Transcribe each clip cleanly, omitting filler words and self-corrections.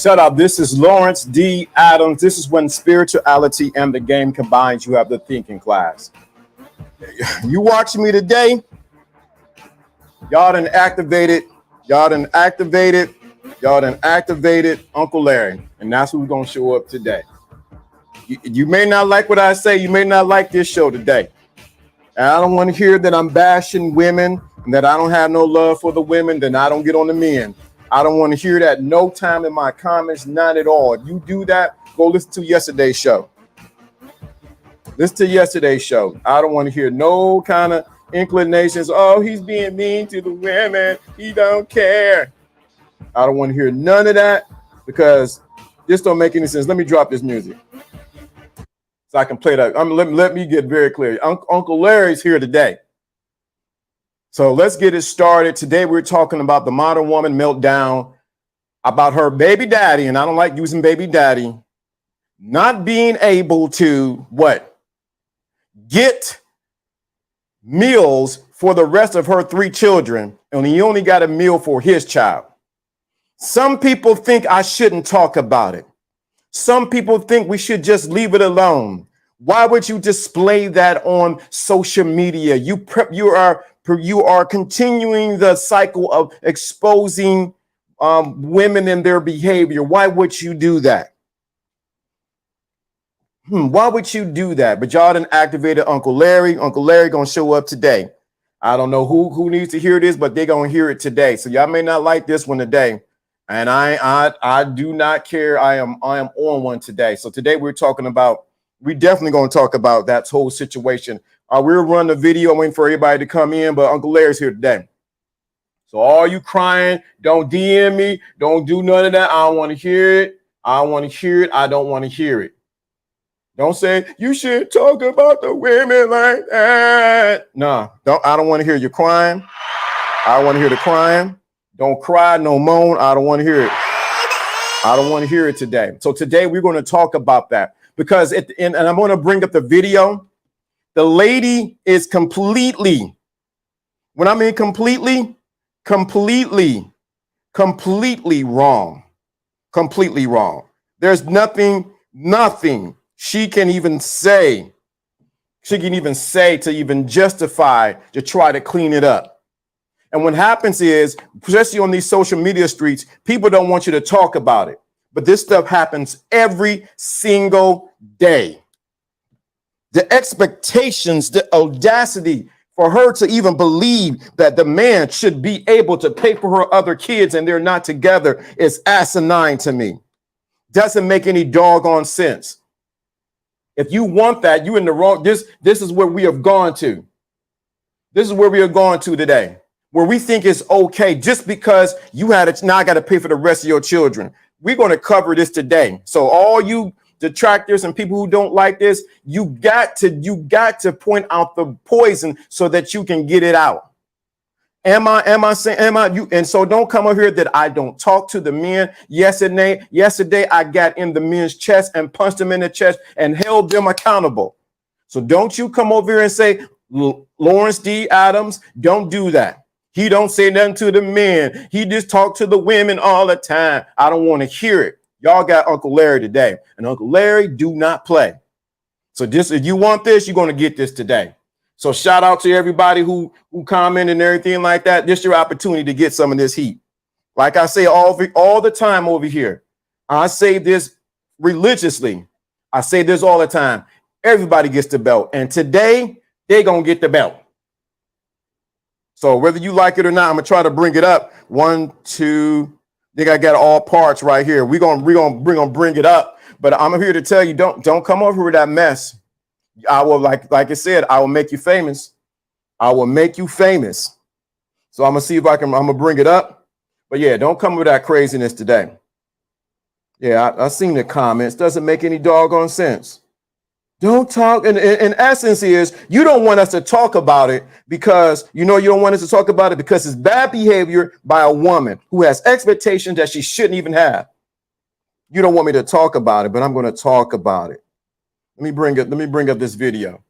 Shut up. This is Lawrence D. Adams. This is when spirituality and the game combines. You have the thinking class. You watch me today. Y'all done activated. Y'all done activated. Y'all done activated Uncle Larry. And that's who's going to show up today. You may not like what I say. You may not like this show today. And I don't want to hear that I'm bashing women and that I don't have no love for the women, then I don't get on the men. I don't want to hear that no time in my comments, not at all. If you do that, go listen to yesterday's show. Listen to yesterday's show. I don't want to hear no kind of inclinations. Oh, he's being mean to the women. He don't care. I don't want to hear none of that because this don't make any sense. Let me drop this music so I can play that. Let me get very clear. Uncle Larry's here today. So let's get it started. Today we're talking about the modern woman meltdown, about her baby daddy, and I don't like using baby daddy, not being able to what? Get meals for the rest of her 3 children, and he only got a meal for his child. Some people think I shouldn't talk about it. Some people think we should just leave it alone. Why would you display that on social media? You are continuing the cycle of exposing women and their behavior. Why would you do that? Why would you do that? But y'all done activated Uncle Larry. Uncle Larry gonna show up today. I don't know who needs to hear this, but they're gonna hear it today. So y'all may not like this one today. And I do not care. I am on one today. So today we're definitely gonna talk about that whole situation. We'll run the video waiting for everybody to come in, but Uncle Larry's here today. So all you crying, don't DM me, don't do none of that. I don't want to hear it. I don't want to hear it. I don't want to hear it. Don't say you should talk about the women like that. No, I don't want to hear you crying. I don't want to hear the crying. Don't cry, no moan. I don't want to hear it. I don't want to hear it today. So today we're going to talk about that because and I'm going to bring up the video. The lady is completely, when I mean completely wrong. Completely wrong. There's nothing she can even say. She can even say to even justify to try to clean it up. And what happens is, especially on these social media streets, people don't want you to talk about it. But this stuff happens every single day. The expectations, the audacity for her to even believe that the man should be able to pay for her other kids and they're not together is asinine to me. Doesn't make any doggone sense. If you want that, you're in the wrong. This is where we have gone to. This is where we are going to today, where we think it's okay just because you had it. Now I got to pay for the rest of your children. We're going to cover this today. So all you detractors and people who don't like this, you got to point out the poison so that you can get it out. Am I saying you? And so don't come over here that I don't talk to the men. Yesterday I got in the men's chest and punched them in the chest and held them accountable. So don't you come over here and say, Lawrence D. Adams, don't do that. He don't say nothing to the men. He just talk to the women all the time. I don't want to hear it. Y'all got Uncle Larry today, and Uncle Larry do not play. So this, if you want this, you're going to get this today. So shout out to everybody who commented and everything like that. This is your opportunity to get some of this heat. Like I say all the time over here, I say this religiously. I say this all the time. Everybody gets the belt, and today they're going to get the belt. So whether you like it or not, I'm going to try to bring it up. 1, 2, I think I got all parts right here. We're gonna bring it up, but I'm here to tell you, don't come over with that mess. I will, like I said, I will make you famous. I will make you famous. So I'm gonna see if I'm gonna bring it up. But yeah, don't come with that craziness today. Yeah, I seen the comments. Doesn't make any doggone sense. Don't talk. And in essence is you don't want us to talk about it because you don't want us to talk about it because it's bad behavior by a woman who has expectations that she shouldn't even have. You don't want me to talk about it, but I'm going to talk about it. Let me bring up this video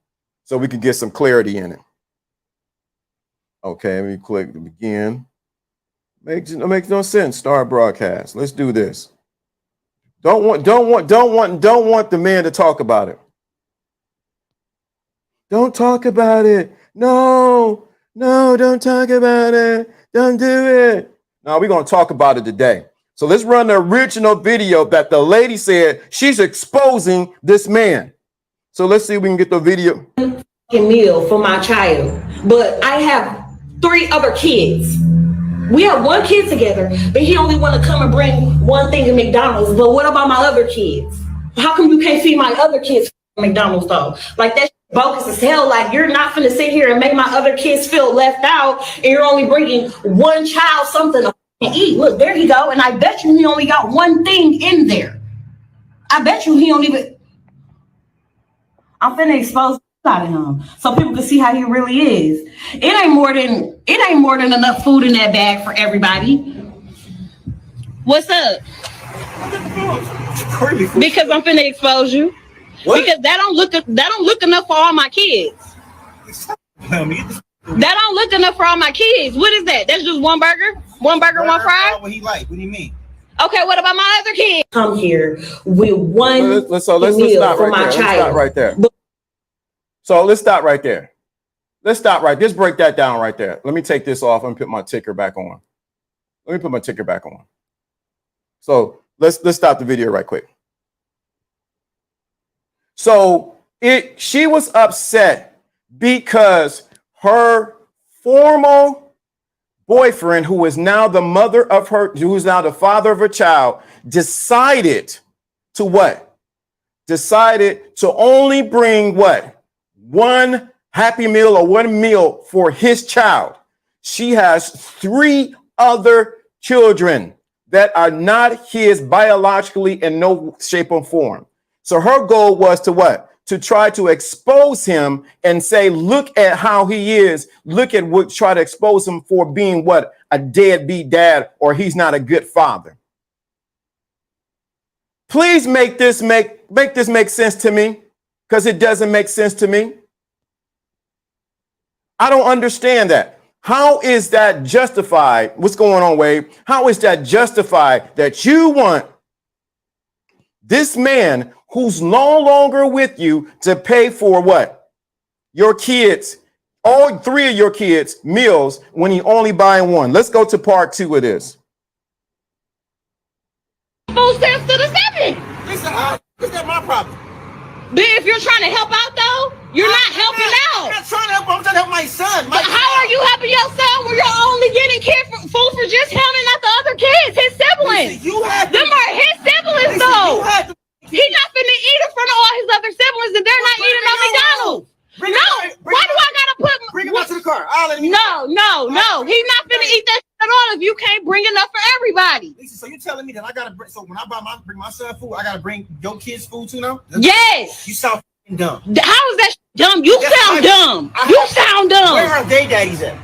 so we can get some clarity in it. Okay, let me click to begin. Makes no sense. Start broadcast. Let's do this. Don't want the man to talk about it. Don't talk about it. No, don't talk about it. Don't do it. No, we're going to talk about it today. So let's run the original video that the lady said she's exposing this man. So let's see if we can get the video. Meal for my child, but I have 3 other kids. We have 1 kid together, but he only want to come and bring one thing to McDonald's. But what about my other kids? How come you can't feed my other kids McDonald's though? Like that's bogus as hell. Like you're not finna sit here and make my other kids feel left out, and you're only bringing one child something to eat. Look, there you go. And I bet you he only got one thing in there. I bet you he don't even. I'm finna expose out of him so people can see how he really is. It ain't more than enough food in that bag for everybody. What's up? Because I'm finna expose you. What? Because that don't look enough for all my kids. That don't look enough for all my kids. What is that? That's just one burger? One burger, one fry? What he like? What do you mean? Okay, what about my other kids? Come here with one let's stop for my child. Right there. So let's stop right there. Let's stop right. Just break that down right there. Let me take this off and put my ticker back on. So let's stop the video right quick. So she was upset because her former boyfriend, who is now the father of her child, decided to what? Decided to only bring what? One Happy Meal or one meal for his child. She has 3 other children that are not his biologically in no shape or form. So her goal was to what? To try to expose him and say, look at how he is. Look at what, try to expose him for being what? A deadbeat dad, or he's not a good father. Please make this make sense to me, because it doesn't make sense to me. I don't understand that. How is that justified? What's going on, Wade? How is that justified that you want this man who's no longer with you to pay for what? Your kids, all three of your kids' meals when he only buying one. Let's go to part 2 of this. Food stamps to the 7. Listen, is that my problem? But if you're trying to help out though, you're not helping out. I'm not trying to help. I'm trying to help my son. But how are you helping your son when you're only getting food for just him and not the other kids, his siblings? Listen, you had Them are his siblings though. You He's not finna eat in front of all his other siblings and they're not eating on McDonald's. Why do I gotta put? Bring him out to the car. I'll let him eat. No. He's not finna eat that shit at all if you can't bring enough for everybody. Lisa, so you telling me that I gotta bring? So when I bring my son food, I gotta bring your kids food too now? Yes. You sound dumb. How is that dumb? You sound dumb. You sound dumb. Where are they daddies at?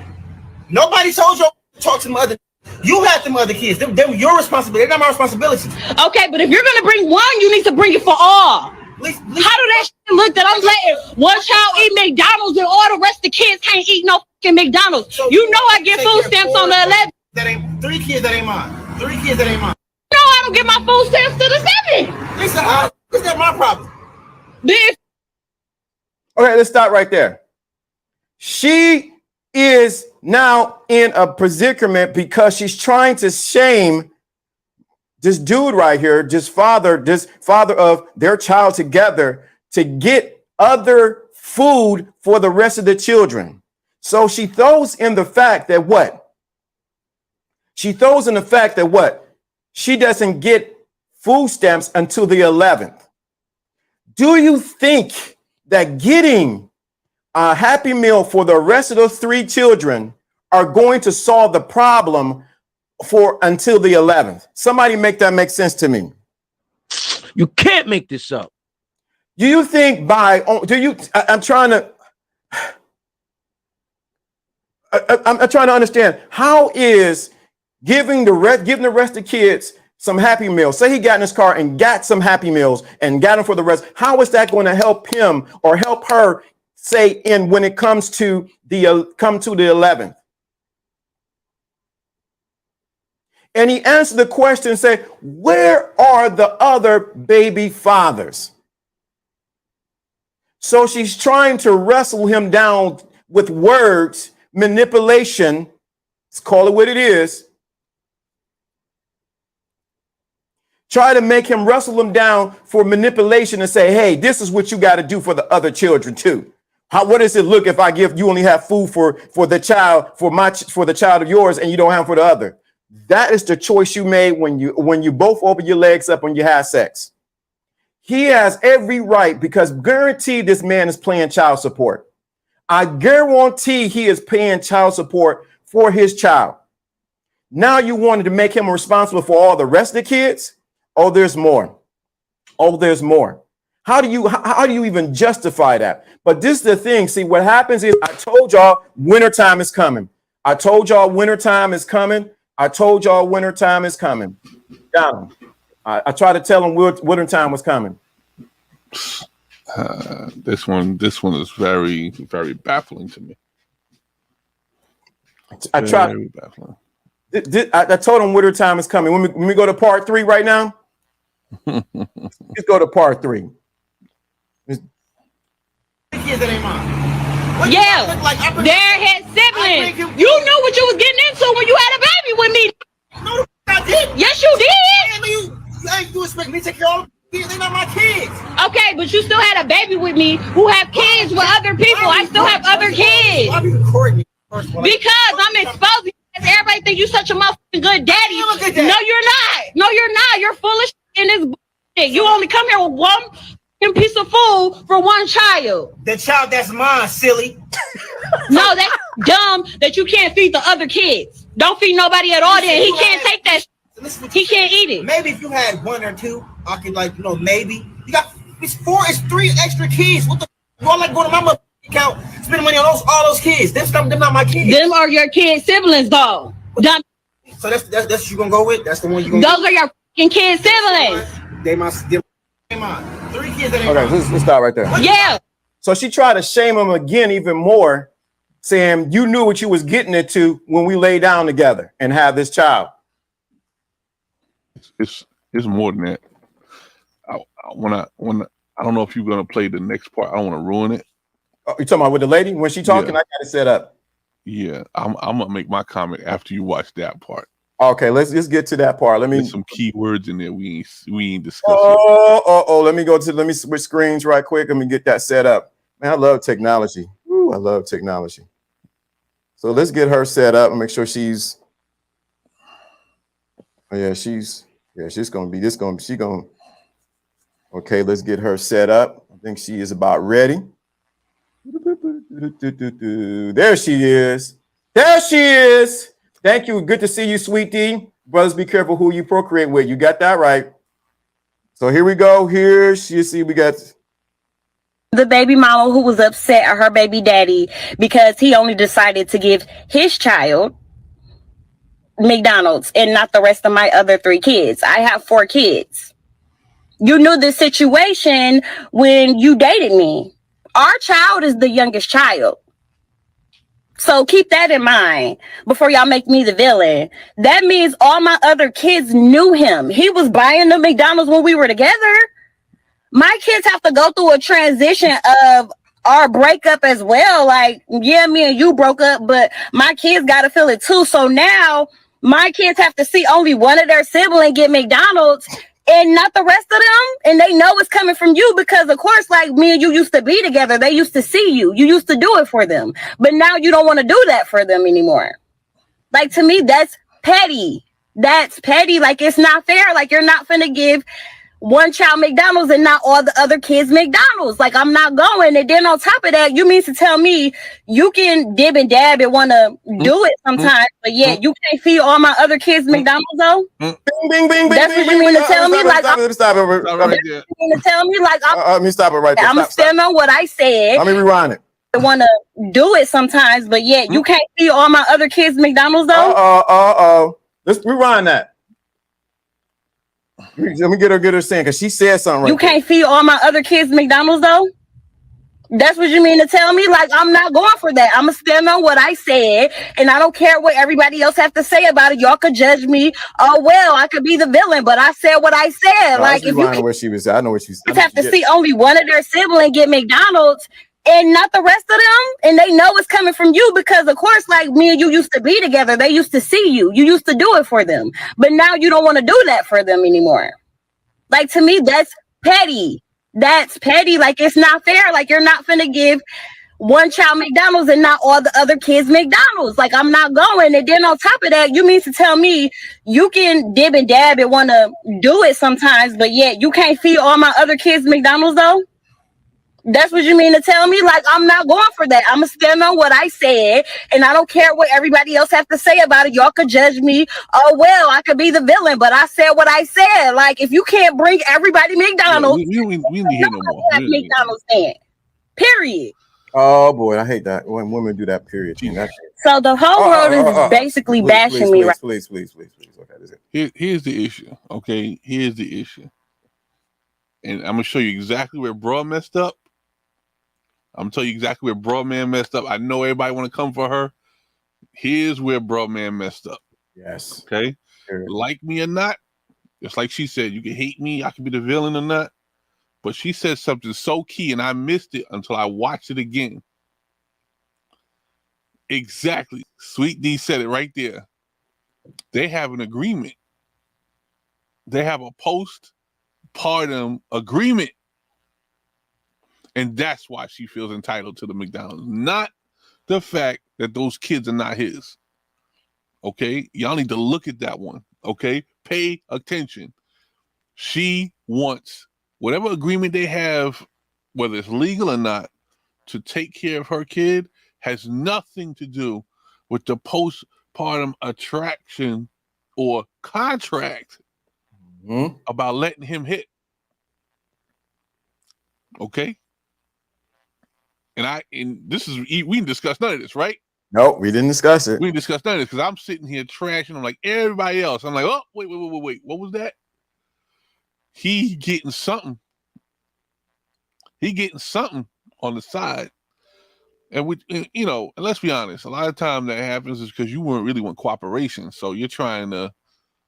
Nobody told you to talk to them other. You had them other kids. They're your responsibility. They're not my responsibility. Okay, but if you're gonna bring one, you need to bring it for all. How do that shit look that I'm letting one child eat McDonald's and all the rest of the kids can't eat no fucking McDonald's? So you know I get food stamps on the 11th. That ain't 3 kids that ain't mine. 3 kids that ain't mine. No, I don't get my food stamps to the 7th. Listen, how is that my problem? Okay, let's stop right there. She is now in a predicament because she's trying to shame this dude right here, this father of their child together to get other food for the rest of the children. So she throws in the fact that what? She throws in the fact that what? She doesn't get food stamps until the 11th. Do you think that getting a Happy Meal for the rest of those 3 children are going to solve the problem for until the 11th? Somebody make that make sense to me. You can't make this up. Do you think I'm trying to understand, how is giving the rest of the kids some Happy Meals? Say he got in his car and got some Happy Meals and got them for the rest. How is that going to help him or help her, say, when it comes to the 11th? And he answered the question and said, where are the other baby fathers? So she's trying to wrestle him down with words, manipulation. Let's call it what it is. Try to make him wrestle him down for manipulation and say, hey, this is what you got to do for the other children too. What does it look if I give you only have food for the child, for the child of yours, and you don't have for the other? That is the choice you made when you both open your legs up when you have sex. He has every right, because guaranteed this man is paying child support. I guarantee he is paying child support for his child. Now you wanted to make him responsible for all the rest of the kids? Oh, there's more. Oh, there's more. How do you even justify that? But this is the thing. See, what happens is, I told y'all wintertime is coming. I told y'all wintertime is coming. I told y'all wintertime is coming. Down. I tried to tell him wintertime was coming. This one is very, very baffling to me. I tried. Very baffling. I told him wintertime is coming. When we go to part 3 right now, let's go to part 3. Yeah, they're his siblings. You knew what you was getting into when you had a baby with me. No, I didn't. Yes, you did. You expect me to take care of all the kids? They're not my kids. Okay, but you still had a baby with me who have kids with other people. I still have other kids. Why are you recording me? First of all, Because I'm exposing you. Everybody think you such a motherfucking good daddy. You look at that. No, you're not. No, you're not. You're full of shit in this bullshit. You only come here with one piece of food for one child. the child that's mine, silly. No, that's dumb that you can't feed the other kids. Don't feed nobody at all. Then he can't take that. He can't eat it. Maybe if you had 1 or 2, I could maybe. You got it's 3 extra kids. What the? You all like going to my mother account, spending money on all those kids. Them not my kids. Them are your kids' siblings, though. Dumb. So that's what you gonna go with. That's the one you gonna. Those are your fucking kids' siblings. They mine. 3 kids that ain't Okay, mine. let's stop right there. Yeah. So she tried to shame him again even more saying you knew what you was getting into when we lay down together and have this child. It's more than that. I don't know if you're gonna play the next part. I don't want to ruin it. Oh, you talking about with the lady when she talking? Yeah. I got it set up. Yeah, I'm gonna make my comment after you watch that part. Okay, let's just get to that part. Let me. There's some key words in there we ain't discussed. Let me switch screens right quick. Let me get that set up. Man, I love technology. Ooh, I love technology. So let's get her set up and make sure she's. Oh yeah, she's gonna be this. Okay, let's get her set up. I think she is about ready. There she is. There she is. Thank you. Good to see you, Sweet D. Brothers, be careful who you procreate with. You got that right. So here we go. Here you see we got the baby mama who was upset at her baby daddy because he only decided to give his child McDonald's and not the rest of my other 3 kids. I have 4 kids. You knew the situation when you dated me. Our child is the youngest child. So keep that in mind before y'all make me the villain. That means all my other kids knew him. He was buying the McDonald's when we were together. My kids have to go through a transition of our breakup as well. Like, yeah, me and you broke up, but my kids got to feel it too. So now my kids have to see only one of their siblings get McDonald's and not the rest of them. And they know it's coming from you because, of course, like me and you used to be together. They used to see you. You used to do it for them. But now you don't want to do that for them anymore. Like, to me, that's petty. That's petty. Like, it's not fair. Like, you're not finna give one child McDonald's and not all the other kids McDonald's. Like, I'm not going. And then on top of that, you mean to tell me you can dib and dab and want to do it sometimes, but yet you can't feed all my other kids McDonald's though? bing, bing, bing, That's bing, what you mean to tell me? Like, stop it. you mean to tell me? Like, Let me stop it right there. I'm gonna stand on what I said. Let me rewind it. I want to do it sometimes, but yet you can't feed all my other kids McDonald's though? Let's rewind that. Let me get her saying because she said something right. You can't feed all my other kids McDonald's though? That's what you mean to tell me? Like, I'm not going for that. I'm gonna stand on what I said, and I don't care what everybody else have to say about it. Y'all could judge me. Oh well, I could be the villain, but I said what I said. No, like, if you where she was, I know what she said. have to see only one of their siblings get McDonald's and not the rest of them, and they know it's coming from you because, of course, like me and you used to be together. They used to see you. You used to do it for them, but now you don't want to do that for them anymore. Like, to me, that's petty. That's petty. Like, it's not fair. Like, you're not finna give one child McDonald's and not all the other kids McDonald's. Like, I'm not going. And then on top of that, you mean to tell me you can dib and dab and want to do it sometimes, but yet you can't feed all my other kids McDonald's though? That's what you mean to tell me? Like, I'm not going for that. I'm gonna stand on what I said, and I don't care what everybody else have to say about it. Y'all could judge me. Oh well, I could be the villain, but I said what I said. Like, if you can't bring everybody McDonald's, we don't hear no more. McDonald's stand. Period. Oh boy, I hate that when women do that. Period. So the whole world is basically bashing me, right? Please. Okay, that's it. Here's the issue. Okay, here's the issue, and I'm gonna show you exactly where bro messed up. I'm gonna tell you exactly where bro man messed up. I know everybody want to come for her. Here's where bro man messed up. Yes. Okay. Like me or not, just like she said, you can hate me, I can be the villain or not. But she said something so key, and I missed it until I watched it again. Exactly. Sweet D said it right there. They have an agreement. They have a postpartum agreement. And that's why she feels entitled to the McDonald's, not the fact that those kids are not his. Okay? Y'all need to look at that one. Okay? Pay attention. She wants whatever agreement they have, whether it's legal or not, to take care of her kid has nothing to do with the postpartum attraction or contract about letting him hit. Okay? And this is, we didn't discuss none of this, right? Nope, we didn't discuss it. We didn't discuss none of this because I'm sitting here trashing. I'm like everybody else. I'm like, oh, wait. What was that? He getting something. He getting something on the side. you know, and let's be honest, a lot of time that happens is because you weren't really want cooperation. So you're trying to,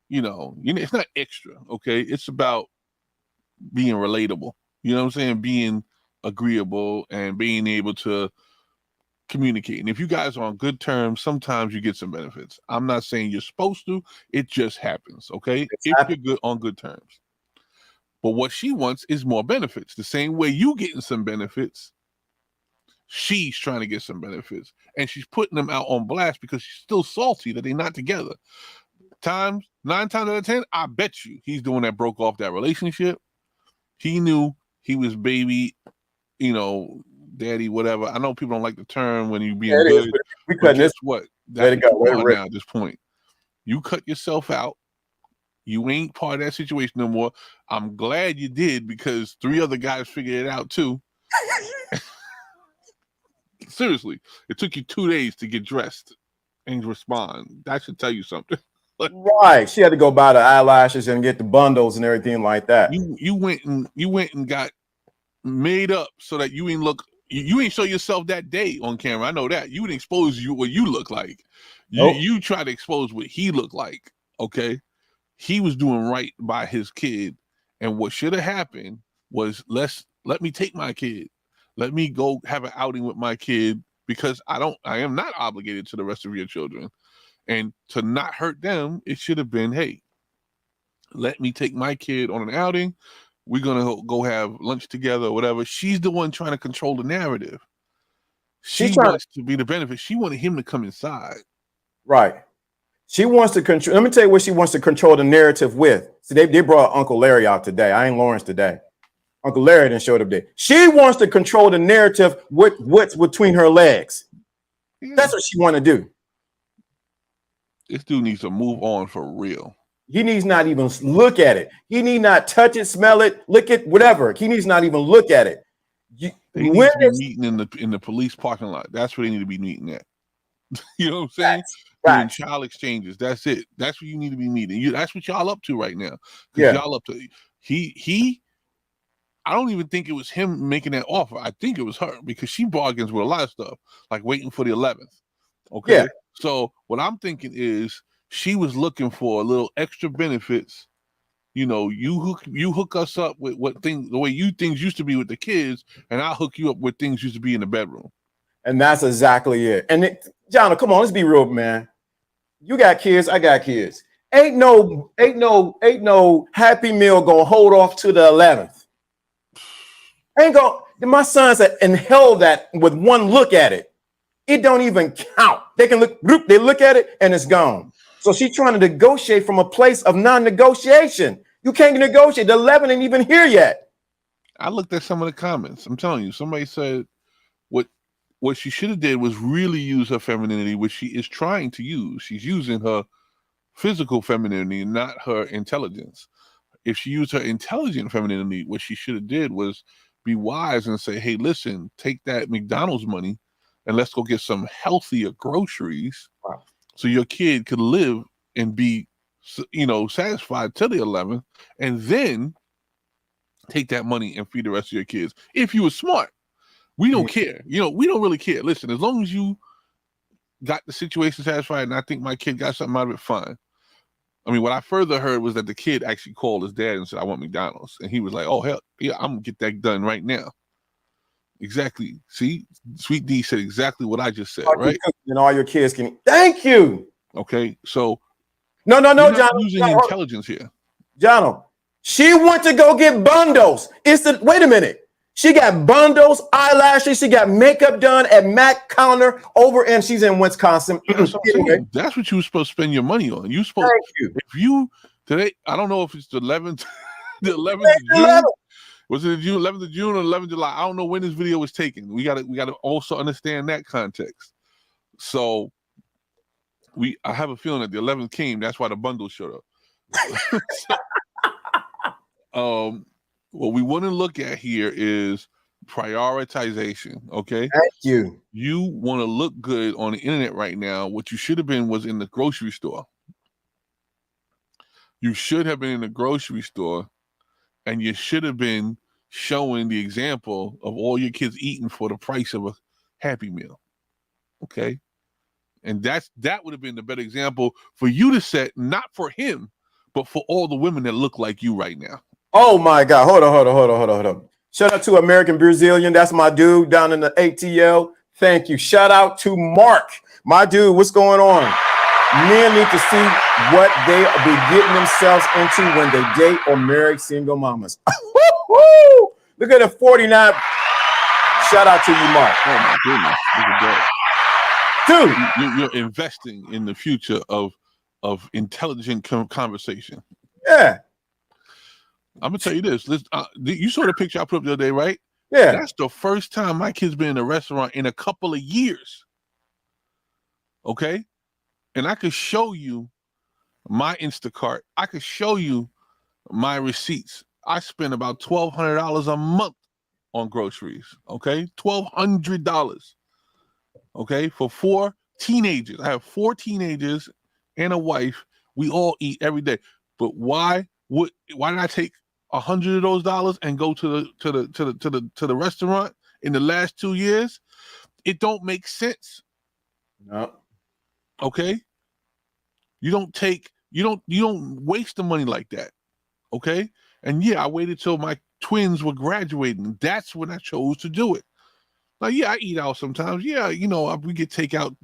you know, it's not extra, okay? It's about being relatable. You know what I'm saying? Being agreeable and being able to communicate. And if you guys are on good terms, sometimes you get some benefits. I'm not saying you're supposed to. It just happens, okay? If you're good on good terms. But what she wants is more benefits. The same way you getting some benefits, she's trying to get some benefits, and she's putting them out on blast because she's still salty that they're not together. 9 times out of 10, I bet you he's the one that broke off that relationship. He knew he was baby, you know, daddy, whatever. I know people don't like the term when you being good. But guess what? That's what you are now at this point. You cut yourself out. You ain't part of that situation no more. I'm glad you did because 3 other guys figured it out too. Seriously, it took you 2 days to get dressed and respond. That should tell you something. Right. She had to go buy the eyelashes and get the bundles and everything like that. You went and got made up so that you ain't show yourself that day on camera. I know that. You would expose what you look like. You try to expose what he looked like. Okay. He was doing right by his kid. And what should have happened was let me take my kid. Let me go have an outing with my kid because I am not obligated to the rest of your children. And to not hurt them, it should have been, hey, let me take my kid on an outing. We're going to go have lunch together or whatever. She's the one trying to control the narrative. She wants to be the benefit. She wanted him to come inside. Right. She wants to control. Let me tell you what she wants to control the narrative with. See, they brought Uncle Larry out today. I ain't Lawrence today. Uncle Larry didn't show up today. She wants to control the narrative with what's between her legs. Yeah. That's what she want to do. This dude needs to move on for real. He needs not even look at it. He need not touch it, smell it, lick it, whatever. He needs not even look at it. They need to be meeting in the police parking lot. That's where they need to be meeting at. You know what I'm saying? Doing child exchanges. That's it. That's what you need to be meeting. That's what y'all up to right now. Yeah. Y'all up to he. I don't even think it was him making that offer. I think it was her because she bargains with a lot of stuff, like waiting for the 11th. Okay. Yeah. So what I'm thinking is she was looking for a little extra benefits. You know, you hook us up with the way things used to be with the kids, and I'll hook you up with things used to be in the bedroom. And that's exactly it. And John, come on, let's be real, man. You got kids, I got kids. Ain't no Happy Meal gonna hold off to the 11th. Ain't gonna. My sons inhale that with one look at it. It don't even count. They can look. They look at it and it's gone. So she's trying to negotiate from a place of non-negotiation. You can't negotiate. The 11 ain't even here yet. I looked at some of the comments. I'm telling you, somebody said what she should have did was really use her femininity, which she is trying to use. She's using her physical femininity, not her intelligence. If she used her intelligent femininity, what she should have did was be wise and say, hey, listen, take that McDonald's money and let's go get some healthier groceries. Wow. So your kid could live and be, satisfied till the 11th, and then take that money and feed the rest of your kids. If you were smart, we don't care. We don't really care. Listen, as long as you got the situation satisfied, and I think my kid got something out of it, fine. I mean, what I further heard was that the kid actually called his dad and said, I want McDonald's. And he was like, oh, hell, yeah, I'm going to get that done right now. Exactly. See, Sweet D said exactly what I just said, right? And all your kids can. Thank you. Okay, so. No, John. Using intelligence here. John, she went to go get bundles. Wait a minute. She got bundles, eyelashes. She got makeup done at Mac counter over, and she's in Wisconsin. That's what you were supposed to spend your money on. You supposed. If you today, I don't know if it's the 11th, the 11th of June. Was it June 11th of June or 11th of July? I don't know when this video was taken. We got to also understand that context. So I have a feeling that the 11th came. That's why the bundle showed up. What we want to look at here is prioritization, okay? Thank you. You want to look good on the internet right now. What you should have been was in the grocery store. You should have been in the grocery store, and you should have been showing the example of all your kids eating for the price of a Happy Meal. Okay. And that would have been the better example for you to set, not for him, but for all the women that look like you right now. Oh my God. Hold on. Shout out to American Brazilian. That's my dude down in the ATL. Thank you. Shout out to Mark. My dude, what's going on? Men need to see what they be getting themselves into when they date or marry single mamas. Look at the 49. Shout out to you, Mark. Oh my goodness. Look at that. Dude, you're investing in the future of intelligent conversation. Yeah. I'm gonna tell you this. You saw the picture I put up the other day, right? Yeah. That's the first time my kid's been in a restaurant in a couple of years. Okay? And I could show you my Instacart. I could show you my receipts. I spend about $1,200 a month on groceries. Okay? $1,200. Okay? For 4 teenagers. I have 4 teenagers and a wife. We all eat every day. But why did I take $100 of those dollars and go to the restaurant in the last 2 years? It don't make sense. No. Okay. You don't waste the money like that. Okay. And yeah, I waited till my twins were graduating. That's when I chose to do it. Now, yeah, I eat out sometimes. Yeah, we get takeout,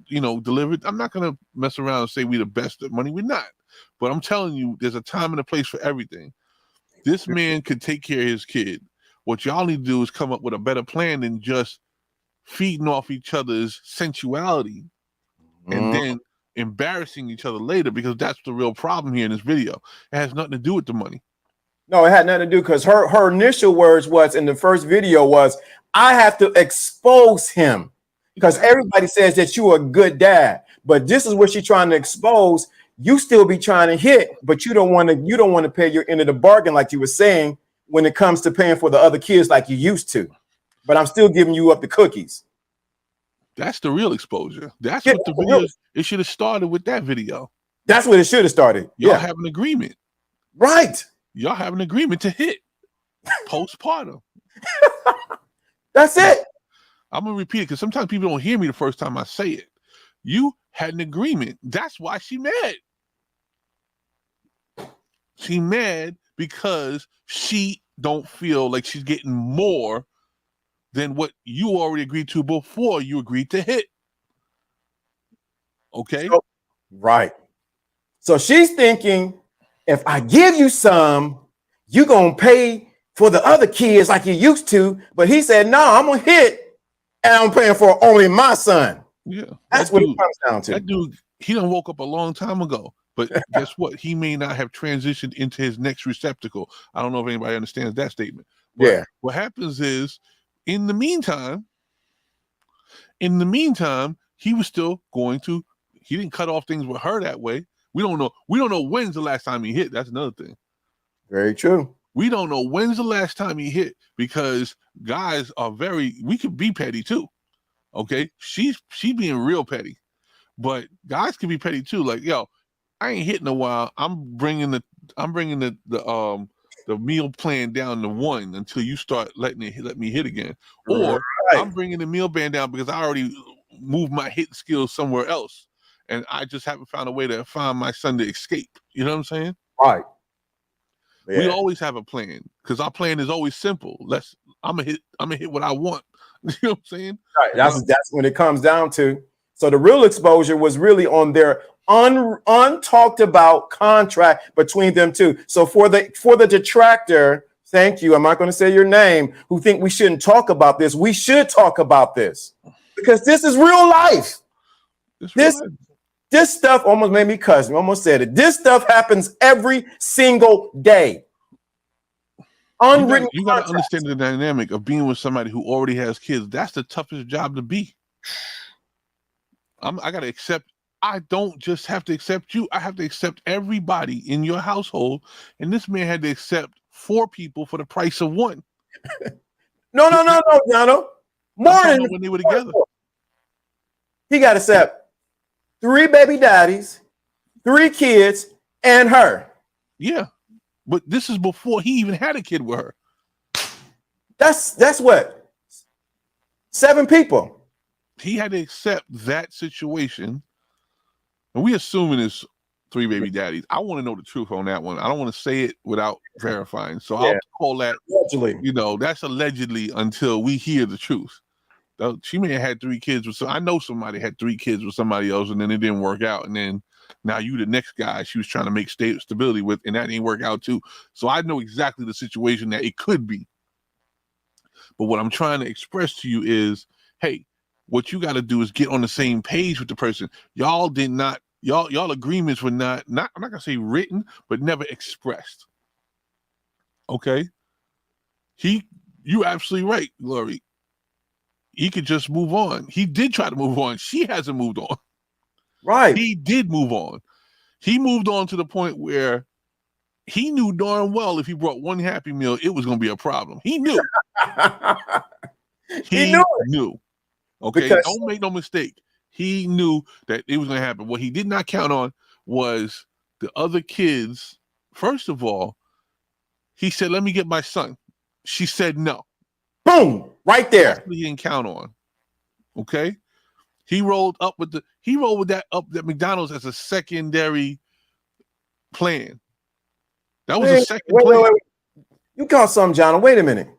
delivered. I'm not gonna mess around and say we the best at money. We're not. But I'm telling you, there's a time and a place for everything. This man could take care of his kid. What y'all need to do is come up with a better plan than just feeding off each other's sensuality and then embarrassing each other later, because that's the real problem here in this video. It has nothing to do with the money. No, it had nothing to do, because her initial words was in the first video was, I have to expose him, because everybody says that you're a good dad, but this is what she's trying to expose. You still be trying to hit, but you don't want to pay your end of the bargain, like you were saying, when it comes to paying for the other kids like you used to. But I'm still giving you up the cookies. That's the real exposure. That's what the video is. It should have started with that video. That's what it should have started. Y'all have an agreement. Right. Y'all have an agreement to hit postpartum. That's it. I'm going to repeat it because sometimes people don't hear me the first time I say it. You had an agreement. That's why she mad. She mad because she don't feel like she's getting more than what you already agreed to before you agreed to hit. Okay? Right. So she's thinking, if I give you some, you're going to pay for the other kids like you used to. But he said, no, I'm going to hit, and I'm paying for only my son. Yeah. That's what it comes down to. That dude, he done woke up a long time ago. But guess what? He may not have transitioned into his next receptacle. I don't know if anybody understands that statement. But yeah. What happens is, in the meantime, he was still going to, he didn't cut off things with her that way. We don't know when's the last time he hit. That's another thing. Very true. We don't know when's the last time he hit, because guys are we could be petty too. Okay. She being real petty, but guys can be petty too. Like, yo, I ain't hitting a while. I'm bringing the meal plan down to 1 until you start let me hit again. Or right. I'm bringing the meal plan down because I already moved my hitting skills somewhere else, and I just haven't found a way to find my son to escape. You know what I'm saying? Right. Yeah. We always have a plan, because our plan is always simple. I'm gonna hit what I want. You know what I'm saying? Right. That's when it comes down to. So the real exposure was really on their untalked about contract between them two. So for the detractor, thank you, I'm not going to say your name, who think we shouldn't talk about this, we should talk about this, because this is real life. This stuff almost made me cuss. I almost said it. This stuff happens every single day. Unwritten. You got to understand the dynamic of being with somebody who already has kids. That's the toughest job to be. I got to accept. I don't just have to accept you. I have to accept everybody in your household. And this man had to accept 4 people for the price of 1. No, Jono. More than when they were together. He got to accept 3 baby daddies, 3 kids, and her. Yeah. But this is before he even had a kid with her. That's what? 7 people. he had to accept that situation. And we assuming it's 3 baby daddies. I want to know the truth on that one. I don't want to say it without verifying. So I'll call that, Allegedly. that's allegedly until we hear the truth. She may have had 3 kids with I know somebody had 3 kids with somebody else, and then it didn't work out. And then now you the next guy she was trying to make stability with, and that didn't work out too. So I know exactly the situation that it could be. But what I'm trying to express to you is, hey, what you got to do is get on the same page with the person. Y'all did not, y'all agreements were not I'm not gonna say written, but never expressed. Okay. You absolutely right, Glory. He could just move on. He did try to move on. She hasn't moved on. Right. He did move on. He moved on to the point where he knew darn well if he brought one Happy Meal, it was going to be a problem. He knew. he knew. Okay, because don't make no mistake. He knew that it was going to happen. What he did not count on was the other kids. First of all, he said, "Let me get my son." She said no. Boom! Right there. That's what he didn't count on. Okay, he rolled with that McDonald's as a secondary plan. That was a second plan. Wait. You caught something, John. Wait a minute.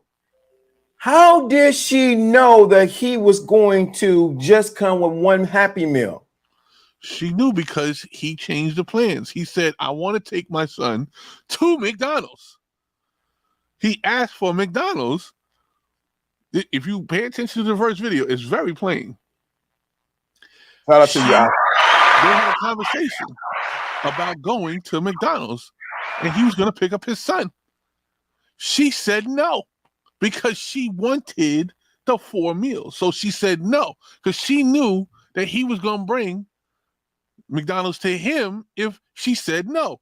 How did she know that he was going to just come with one Happy Meal? She knew because he changed the plans. He said, "I want to take my son to McDonald's." He asked for McDonald's. If you pay attention to the first video, it's very plain. Shout out to you. They had a conversation about going to McDonald's, and he was going to pick up his son. She said no because she wanted the 4 meals. So she said no because she knew that he was going to bring McDonald's to him if she said no.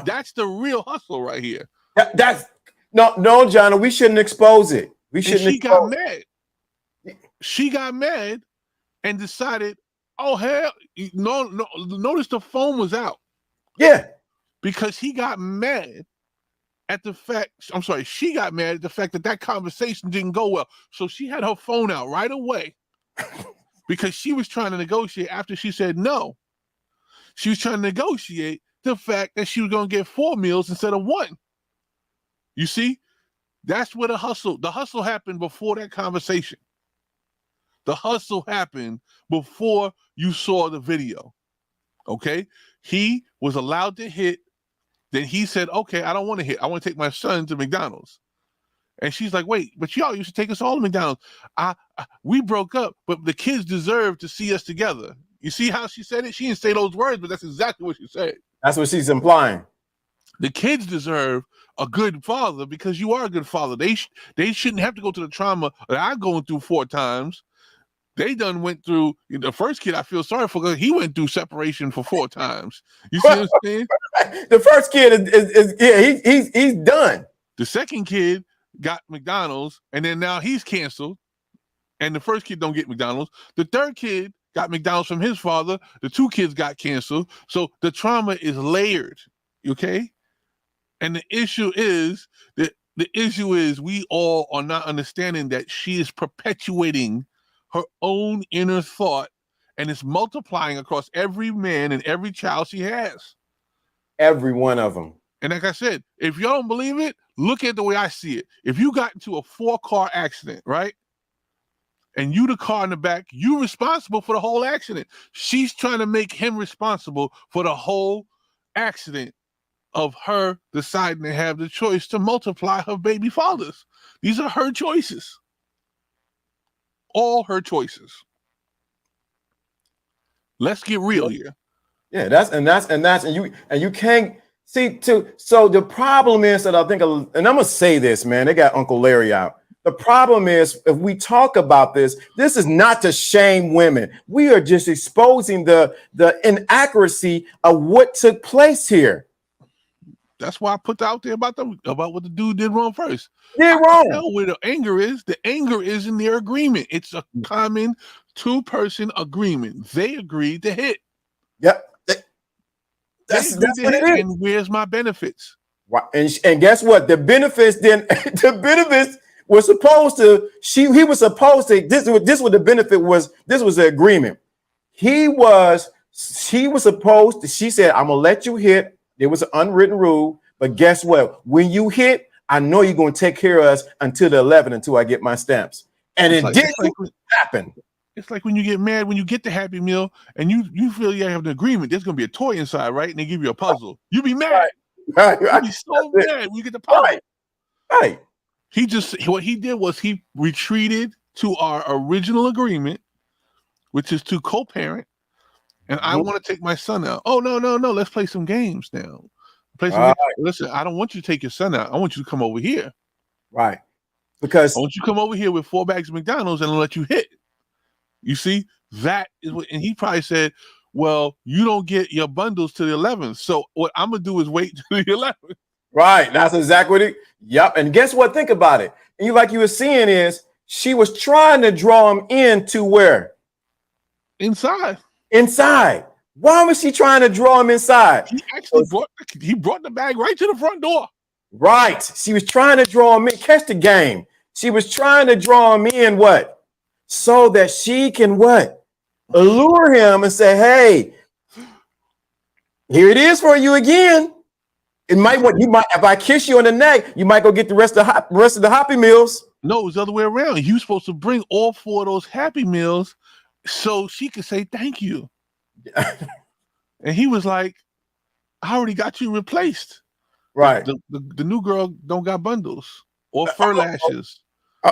That's the real hustle right here. That's no, John. We shouldn't expose it. We shouldn't. She got mad. She got mad and decided, oh hell, no. Notice the phone was out. Yeah, because he got mad at the fact. I'm sorry, she got mad at the fact that conversation didn't go well. So she had her phone out right away because she was trying to negotiate after she said no. She was trying to negotiate the fact that she was going to get 4 meals instead of 1. You see? That's where the hustle happened before that conversation. The hustle happened before you saw the video. Okay? He was allowed to hit. Then he said, okay, I don't want to hit. I want to take my son to McDonald's. And she's like, wait, but y'all used to take us all to McDonald's. We broke up, but the kids deserve to see us together. You see how she said it? She didn't say those words, but that's exactly what she said. That's what she's implying. The kids deserve a good father because you are a good father. They shouldn't have to go to the trauma that I'm going through 4 times. They done went through the first kid. I feel sorry for because he went through separation for 4 times. You see what I'm saying? The first kid he's done. The second kid got McDonald's, and then now he's canceled. And the first kid don't get McDonald's. The third kid got McDonald's from his father. The 2 kids got canceled. So the trauma is layered. Okay. And the issue is we all are not understanding that she is perpetuating her own inner thought, and it's multiplying across every man and every child she has. Every one of them. And like I said, if y'all don't believe it, look at the way I see it. If you got into a 4-car accident, right? And you the car in the back, you responsible for the whole accident. She's trying to make him responsible for the whole accident of her deciding to have the choice to multiply her baby fathers. These are her choices. All her choices. Let's get real here. Yeah, and you can't see too. So the problem is that I think, and I'm gonna say this, man, they got Uncle Larry out. The problem is, if we talk about this is not to shame women. We are just exposing the inaccuracy of what took place here. That's why I put out there about what the dude did wrong first. Did wrong. I know where the anger is. The anger is in their agreement. It's a common 2-person agreement. They agreed to hit. Yep. That's what it is. And where's my benefits? And guess what? The benefits was supposed to, he was supposed to, this what the benefit was, this was the agreement. She was supposed to, she said, I'm gonna let you hit. There was an unwritten rule, but guess what? When you hit, I know you're gonna take care of us until the 11th, until I get my stamps. And it didn't happen. It's like when you get mad, when you get the Happy Meal and you feel you have an agreement, there's gonna be a toy inside, right? And they give you a puzzle. You be mad. Right. You be so mad when you get the puzzle. Right. What he did was he retreated to our original agreement, which is to co-parent. And I want to take my son out. Oh, no. Let's play some games now. Games. Listen, I don't want you to take your son out. I want you to come over here. Right. Because I want you to come over here with 4 bags of McDonald's and I'll let you hit. You see, that is what, and he probably said, well, you don't get your bundles to the 11th. So what I'm going to do is wait to the 11th. Right. That's exactly what it. Yep. And guess what? Think about it. And you, like you were seeing, is she was trying to draw him into where? Inside. Why was she trying to draw him inside? He actually brought the bag right to the front door. Right. She was trying to draw him in. Catch the game. She was trying to draw him in what? So that she can what? Allure him and say, hey, here it is for you again. It might if I kiss you on the neck, you might go get the rest of the Happy Meals. No, it was the other way around. You were supposed to bring all 4 of those Happy Meals so she could say thank you. And he was like, I already got you replaced. Right. The new girl don't got bundles or fur lashes.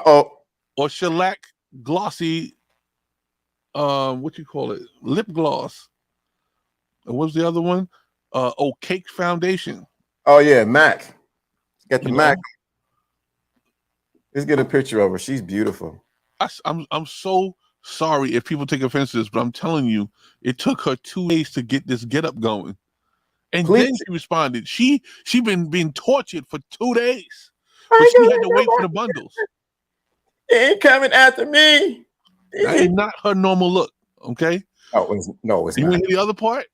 Or shellac glossy, what you call it? Lip gloss. And what's the other one? Cake foundation. Oh yeah, MAC. Get the MAC. Let's get a picture of her. She's beautiful. I'm so sorry if people take offense to this, but I'm telling you, it took her 2 days to get this get up going. And then she responded. She been being tortured for 2 days. But she had to wait for the bundles. He ain't coming after me. That is not her normal look, okay? It's you not. Want to hear the other part?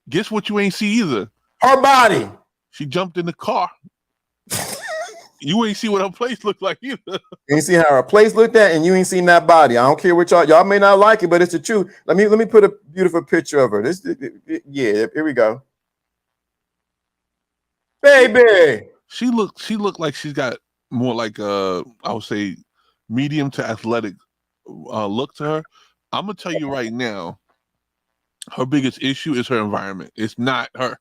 Guess what you ain't see either? Her body. She jumped in the car. You ain't see what her place looked like either. You ain't see how her place looked at, and you ain't seen that body. I don't care what y'all may not like it, but it's the truth. Let me put a beautiful picture of her. Yeah, here we go. Baby. She looked like she's got more like I would say medium to athletic look to her. I'm gonna tell you right now, her biggest issue is her environment. It's not her.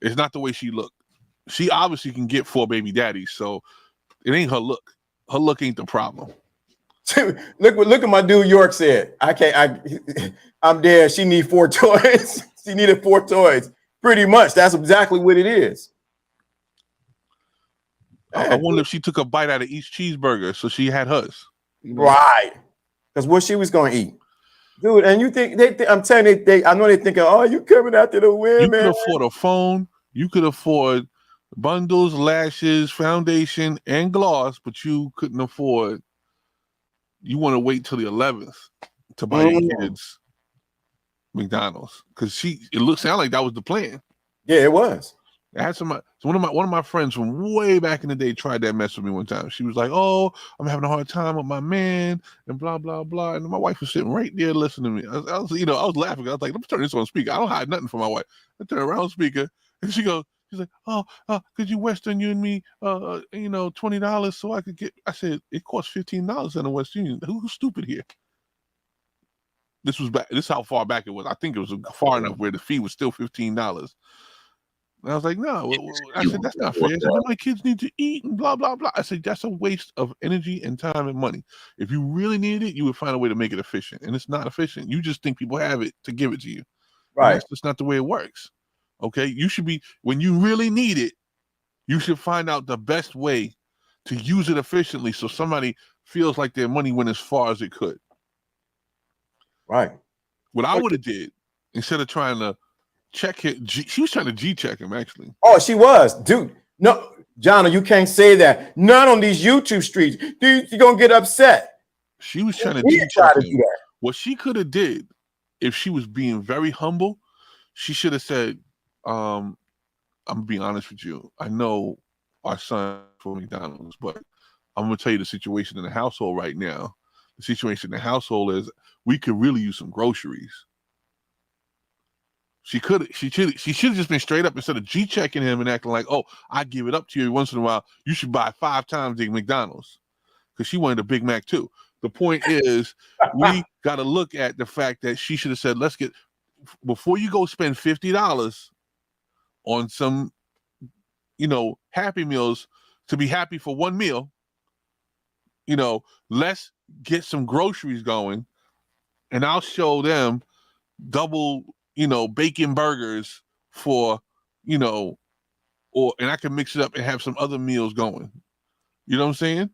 It's not the way she looked. She obviously can get 4 baby daddies, so it ain't her look. Her look ain't the problem. look at my dude York said. I'm there. She need 4 toys. She needed 4 toys. Pretty much. That's exactly what it is. I wonder if she took a bite out of each cheeseburger, so she had hers. Right. Because what she was going to eat. Dude, and you think I'm telling you, I know they thinking, oh, you coming after the women. You could afford a phone, you could afford bundles, lashes, foundation, and gloss, but you couldn't afford. You want to wait till the 11th to buy your kids McDonald's because sound like that was the plan. Yeah, it was. I had one of my friends from way back in the day tried that mess with me one time. She was like, "Oh, I'm having a hard time with my man," and blah blah blah. And my wife was sitting right there listening to me. I was laughing. I was like, "Let me turn this on speaker." I don't hide nothing from my wife. I turn around speaker, and she's like, "Oh, could you Western Union me, $20 so I could get?" I said, "It costs $15 in the Western Union. Who's stupid here?" This was back. This is how far back it was. I think it was far enough where the fee was still $15. And I was like, no. I said, that's not fair. I said, my kids need to eat and blah, blah, blah. I said, that's a waste of energy and time and money. If you really needed it, you would find a way to make it efficient. And it's not efficient. You just think people have it to give it to you. Right. And that's just not the way it works. Okay. You should be, when you really need it, you should find out the best way to use it efficiently so somebody feels like their money went as far as it could. Right. What I would have did, instead of trying to check it, she was trying to G-check him, actually. Oh, she was. Dude, no, John, you can't say that. Not on these YouTube streets. Dude, you're going to get upset. She was trying to G-check him. What she could have did, if she was being very humble, she should have said, I'm going to be honest with you. I know our son for McDonald's, but I'm gonna tell you the situation in the household right now. The situation in the household is we could really use some groceries. She should have just been straight up instead of G-checking him and acting like, oh, I give it up to you once in a while. You should buy 5 times the McDonald's, because she wanted a Big Mac too. The point is, we got to look at the fact that she should have said, let's get, before you go spend $50 on some, Happy Meals to be happy for one meal, let's get some groceries going, and I'll show them double, bacon burgers for, and I can mix it up and have some other meals going. You know what I'm saying?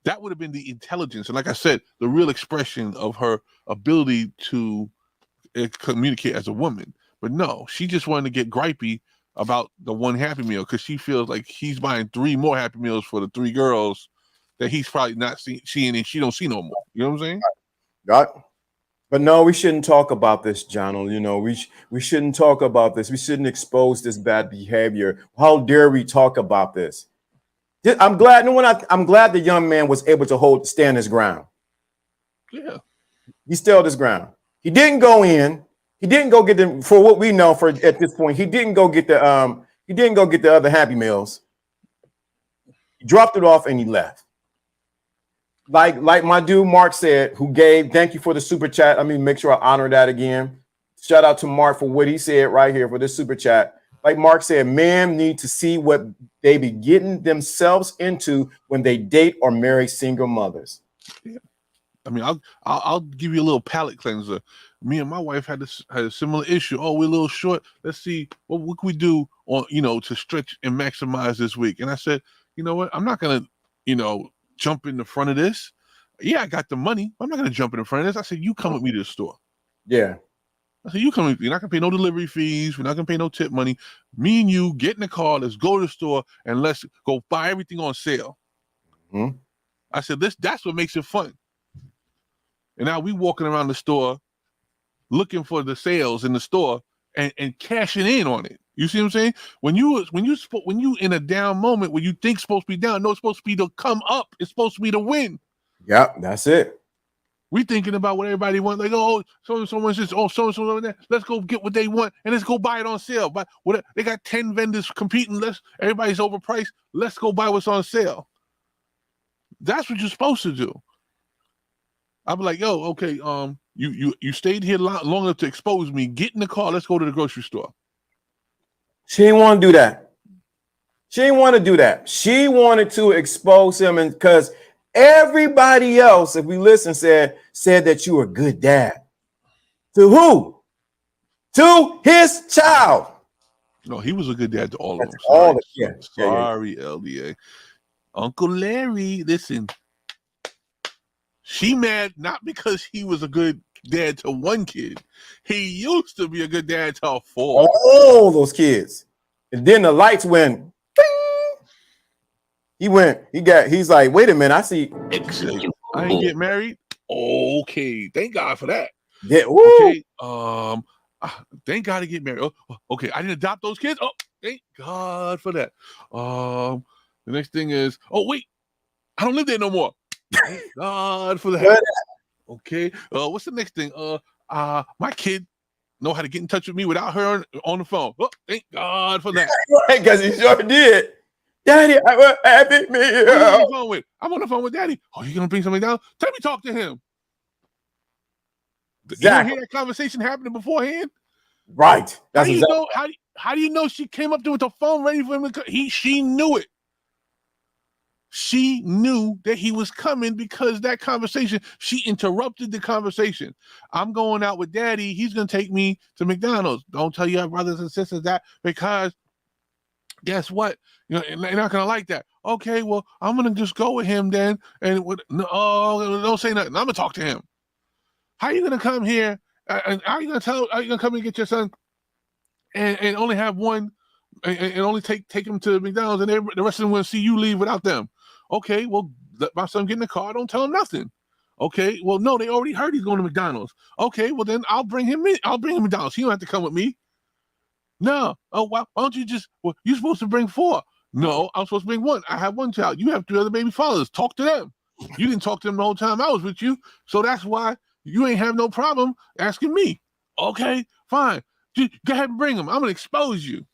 That would have been the intelligence. And like I said, the real expression of her ability to communicate as a woman. But no, she just wanted to get gripey about the one Happy Meal because she feels like he's buying 3 more Happy Meals for the 3 girls that he's probably not seeing and she don't see no more. You know what I'm saying? Right. But no, we shouldn't talk about this, John. We shouldn't talk about this. We shouldn't expose this bad behavior. How dare we talk about this? I'm glad the young man was able to stand his ground. Yeah. He stood his ground. He didn't go in. He didn't go get them, for what we know at this point. He didn't go get the other Happy Meals. He dropped it off and he left. Like my dude Mark said, who gave, thank you for the super chat. Let me make sure I honor that again. Shout out to Mark for what he said right here for this super chat. Like Mark said, men need to see what they be getting themselves into when they date or marry single mothers. Yeah. I mean, I'll give you a little palate cleanser. Me and my wife had a similar issue. Oh, we're a little short. Let's see what can we do on to stretch and maximize this week. And I said, you know what? I'm not gonna jump in the front of this. Yeah, I got the money. I'm not gonna jump in the front of this. I said, you come with me to the store. Yeah. I said, you come with me. You're not gonna pay no delivery fees. We're not gonna pay no tip money. Me and you get in the car. Let's go to the store and let's go buy everything on sale. Mm-hmm. I said, that's what makes it fun. And now we walking around the store looking for the sales in the store and cashing in on it. You see what I'm saying? When you in a down moment when you think supposed to be down, no, it's supposed to be to come up. It's supposed to be to win. Yeah, that's it. We thinking about what everybody wants. Like, oh, someone says, oh, so that. Let's go get what they want and let's go buy it on sale. But they got 10 vendors competing. Everybody's overpriced. Let's go buy what's on sale. That's what you're supposed to do. I'll be like, yo, okay, you stayed here long enough to expose me. Get in the car. Let's go to the grocery store. She didn't want to do that. She didn't want to do that. She wanted to expose him, and because everybody else, if we listen, said that you were a good dad. To who? To his child. No, he was a good dad to all of them. Sorry, LDA. Uncle Larry, listen. She mad not because he was a good dad to one kid. He used to be a good dad to 4. All those kids. And then the lights went. Bing! He's like, wait a minute, I see. I ain't get married. Okay, thank God for that. Yeah. Okay. Thank God to get married. Oh, okay, I didn't adopt those kids. Oh, thank God for that. The next thing is, oh wait, I don't live there no more. Thank God for that. Okay. What's the next thing? My kid know how to get in touch with me without her on the phone. Oh, thank God for that. Because he sure did. Daddy, I will have it. I'm on the phone with Daddy. Oh, you gonna bring something down? Tell me, talk to him. Exactly. You don't hear that conversation happening beforehand? Right. That's how do you know she came up there with the phone ready for him to she knew it. She knew that he was coming because that conversation, she interrupted the conversation. I'm going out with Daddy. He's going to take me to McDonald's. Don't tell your brothers and sisters that, because guess what? They're not going to like that. Okay, well, I'm going to just go with him then. And don't say nothing. I'm going to talk to him. How are you going to come here? And are you going to come and get your son and only have one and only take him to McDonald's, and the rest of them will see you leave without them? Okay, well, let my son get in the car. Don't tell him nothing. Okay, well, no, they already heard he's going to McDonald's. Okay, well, then I'll bring him in. I'll bring him to McDonald's. He don't have to come with me. No. Oh, why don't you just, well, you're supposed to bring 4. No, I'm supposed to bring one. I have one child. You have 3 other baby fathers. Talk to them. You didn't talk to them the whole time I was with you. So that's why you ain't have no problem asking me. Okay, fine. Go ahead and bring them. I'm going to expose you.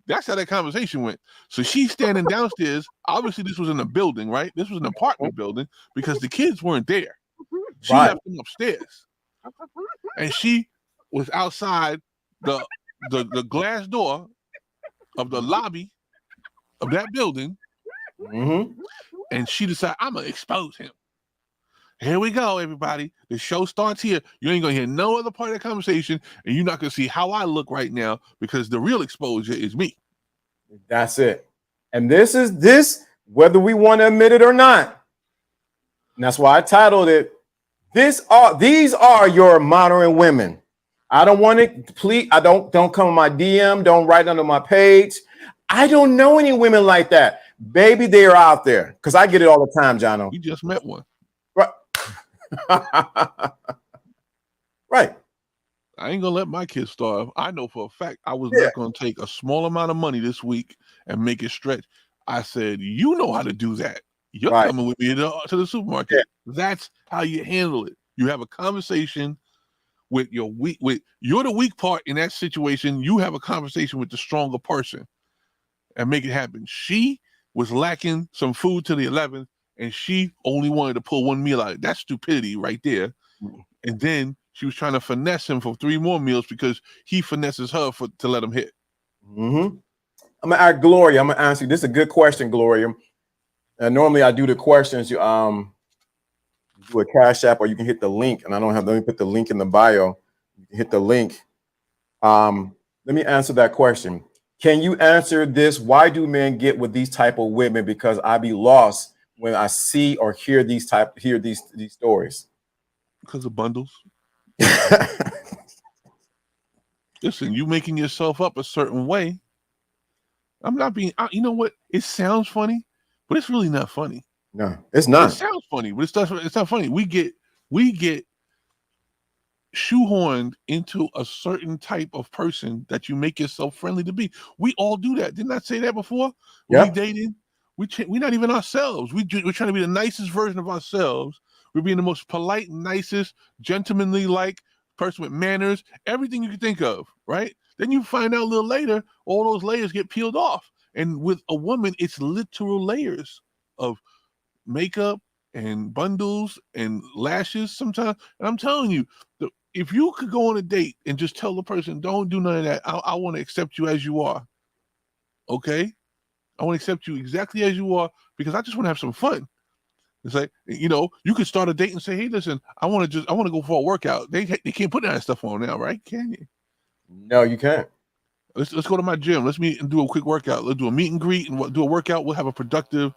That's how that conversation went. So she's standing downstairs. Obviously, this was in a building, right? This was an apartment building because the kids weren't there. She left them upstairs. And she was outside the glass door of the lobby of that building. Mm-hmm. And she decided, I'm going to expose him. Here we go, everybody. The show starts here. You ain't going to hear no other part of the conversation, and you're not going to see how I look right now because the real exposure is me. That's it. And this is this, whether we want to admit it or not. And that's why I titled it, These are your modern women. I don't want to, please, don't come on my DM, don't write under my page. I don't know any women like that. Baby, they are out there. Because I get it all the time, Jono. You just met one. Right. Right. I ain't gonna let my kids starve. I know for a fact I was not gonna take a small amount of money this week and make it stretch. I said, you know how to do that. You're coming with me to the supermarket. Yeah. That's how you handle it. You have a conversation with your weak. You're the weak part in that situation. You have a conversation with the stronger person and make it happen. She was lacking some food to the 11th, and she only wanted to pull one meal out. That's stupidity right there. And then she was trying to finesse him for 3 more meals because he finesses her to let him hit. Mm-hmm. I'm gonna ask Gloria. I'm gonna answer you. This is a good question, Gloria. And normally I do the questions. You do a Cash App, or you can hit the link. And I don't have. Let me put the link in the bio. You can hit the link. Let me answer that question. Can you answer this? Why do men get with these type of women? Because I be lost when I see or hear these stories. Because of bundles. Listen, you making yourself up a certain way. I'm not being. You know what? It sounds funny, but it's really not funny. No, it's not. It sounds funny, but it's not funny. We get shoehorned into a certain type of person that you make yourself friendly to be. We all do that. Didn't I say that before? Yeah. We dating. We're not even ourselves. We're trying to be the nicest version of ourselves. We're being the most polite, nicest, gentlemanly like person with manners, everything you can think of, right? Then you find out a little later, all those layers get peeled off. And with a woman, it's literal layers of makeup and bundles and lashes sometimes. And I'm telling you, if you could go on a date and just tell the person, don't do none of that. I want to accept you as you are. Okay? I want to accept you exactly as you are because I just want to have some fun. It's like, you could start a date and say, hey, listen, I want to go for a workout. They can't put that stuff on now, right? Can you? No, you can't. Let's go to my gym. Let's meet and do a quick workout. Let's do a meet and greet and do a workout. We'll have a productive,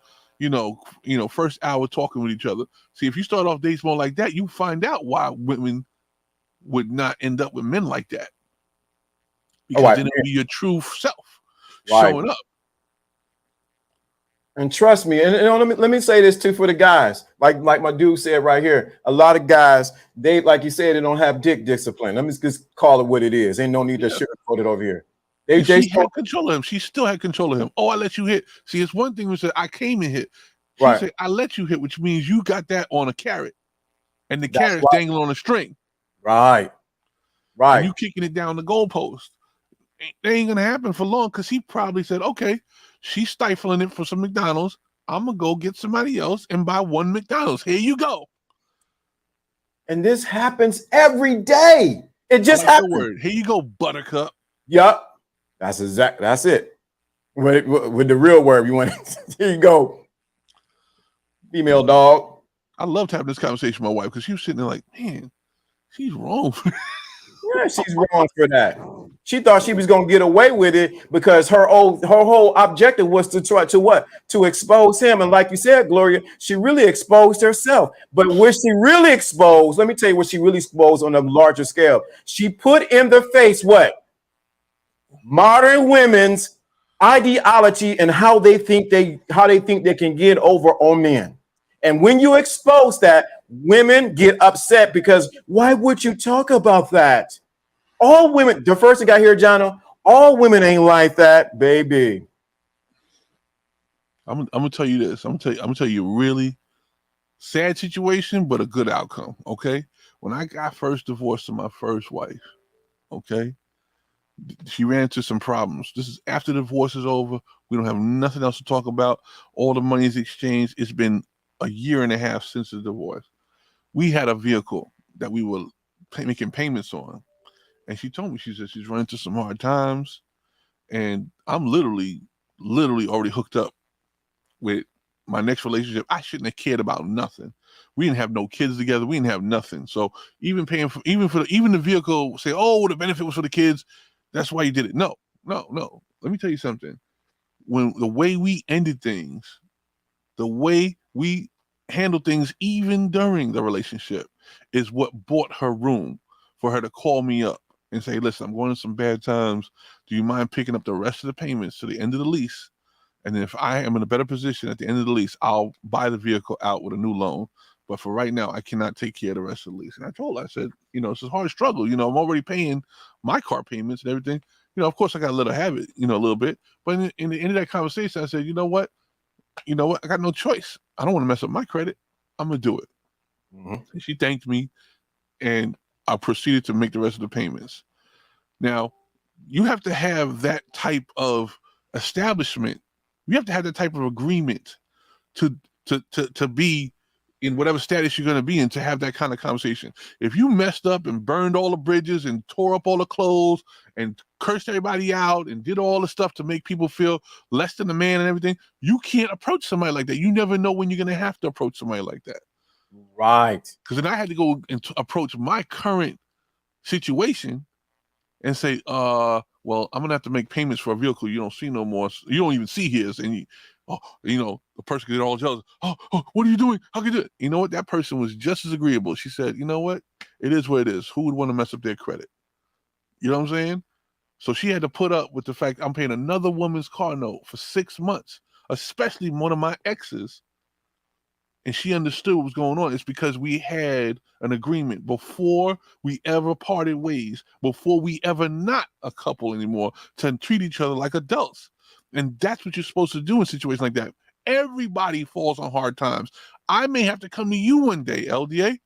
first hour talking with each other. See, if you start off dates more like that, you find out why women would not end up with men like that. Because then it would be your true self showing up. And trust me, and let me say this too for the guys. Like my dude said right here, a lot of guys, they, like you said, they don't have dick discipline. Let me just call it what it is. Ain't no need to sugarcoat it over here. She had control of him. She still had control of him. Oh, I let you hit. See, it's one thing we said, I came and hit. She said, I let you hit, which means you got that on a carrot. And the carrot's dangling on a string. Right. And you kicking it down the goalpost. That ain't gonna happen for long because he probably said, okay, she's stifling it for some McDonald's. I'm gonna go get somebody else and buy one McDonald's. Here you go. And this happens every day. It just happens. Word. Here you go, buttercup. Yep. That's it. With the real word, you want here you go. Female dog. I loved having this conversation with my wife because she was sitting there like, man, she's wrong. Yeah, she's wrong for that. She thought she was gonna get away with it because her whole objective was to try to what? To expose him. And like you said, Gloria, she really exposed herself. But was she really exposed? Let me tell you what she really exposed on a larger scale. She put in the face what? Modern women's ideology and how they think they can get over on men. And when you expose that, women get upset because why would you talk about that? All women, the first thing I hear, Jono, all women ain't like that, baby. I'm gonna tell you this. I'm gonna tell you a really sad situation, but a good outcome. Okay. When I got first divorced to my first wife, okay, she ran into some problems. This is after the divorce is over. We don't have nothing else to talk about. All the money is exchanged. It's been a year and a half since the divorce. We had a vehicle that we were making payments on. And she told me, she said she's run into some hard times. And I'm literally already hooked up with my next relationship. I shouldn't have cared about nothing. We didn't have no kids together. We didn't have nothing. So even paying for even the vehicle, say, oh, the benefit was for the kids. That's why you did it. No. Let me tell you something. When the way we ended things, the way we handled things, even during the relationship, is what bought her room for her to call me up and say, listen, I'm going to some bad times. Do you mind picking up the rest of the payments to the end of the lease? And then if I am in a better position at the end of the lease, I'll buy the vehicle out with a new loan. But for right now, I cannot take care of the rest of the lease. And I told her, I said, it's a hard struggle. I'm already paying my car payments and everything. Of course, I got to let her have it, a little bit. But in the end of that conversation, I said, you know what? I got no choice. I don't want to mess up my credit. I'm going to do it. Mm-hmm. And she thanked me, and I proceeded to make the rest of the payments. Now, you have to have that type of establishment. You have to have that type of agreement to be in whatever status you're going to be in, to have that kind of conversation. If you messed up and burned all the bridges and tore up all the clothes and cursed everybody out and did all the stuff to make people feel less than a man and everything, you can't approach somebody like that. You never know when you're going to have to approach somebody like that. Right. Because then I had to go and approach my current situation and say, well, I'm going to have to make payments for a vehicle you don't see no more. You don't even see his. And the person get all jealous. Oh, what are you doing? How can you do it? You know what? That person was just as agreeable. She said, you know what? It is what it is. Who would want to mess up their credit? You know what I'm saying? So she had to put up with the fact I'm paying another woman's car note for 6 months, especially one of my exes. And she understood what was going on. It's because we had an agreement before we ever parted ways, before we ever not a couple anymore, to treat each other like adults. And that's what you're supposed to do in situations like that. Everybody falls on hard times. I may have to come to you one day, LDA,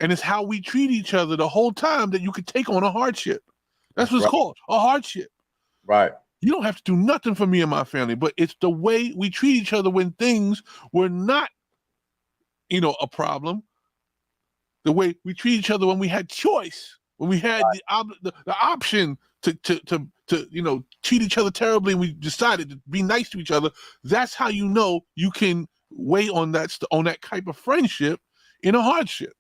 and it's how we treat each other the whole time that you could take on a hardship. That's what it's called, a hardship. Right. You don't have to do nothing for me and my family, but it's the way we treat each other when things were not, a problem. The way we treat each other when we had choice, when we had the option to treat each other terribly, and we decided to be nice to each other. That's how you can weigh on that type of friendship in a hardship.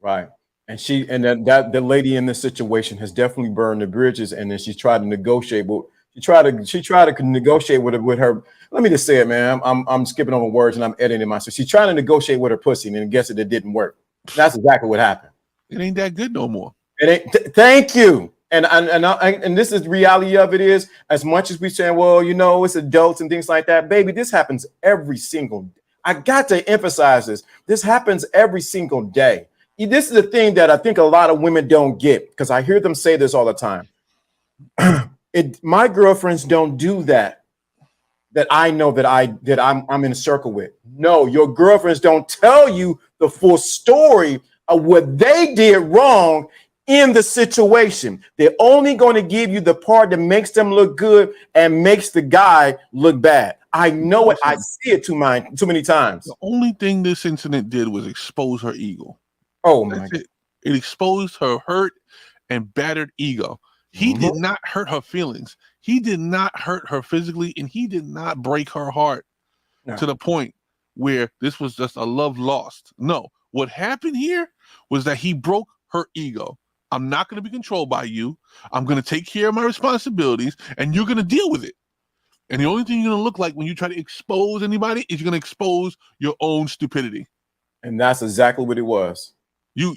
Right. And that the lady in this situation has definitely burned the bridges, and then she's tried to negotiate. But she tried to negotiate with her. Let me just say it, man. I'm skipping over words and I'm editing myself. She's trying to negotiate with her pussy, and guess it didn't work. That's exactly what happened. It ain't that good no more. It ain't. Thank you. And this is the reality of it is, as much as we say, well, it's adults and things like that, baby, this happens every single day. I got to emphasize this. This happens every single day. This is the thing that I think a lot of women don't get, because I hear them say this all the time. My girlfriends don't do that I know that I'm in a circle with. No, your girlfriends don't tell you the full story of what they did wrong in the situation. They're only going to give you the part that makes them look good and makes the guy look bad. I know it. I see it too many times. The only thing this incident did was expose her ego. Oh my God. It exposed her hurt and battered ego. He did not hurt her feelings. He did not hurt her physically, and he did not break her heart to the point where this was just a love lost. No, what happened here was that he broke her ego. I'm not going to be controlled by you. I'm going to take care of my responsibilities, and you're going to deal with it. And the only thing you're going to look like when you try to expose anybody is you're going to expose your own stupidity. And that's exactly what it was. You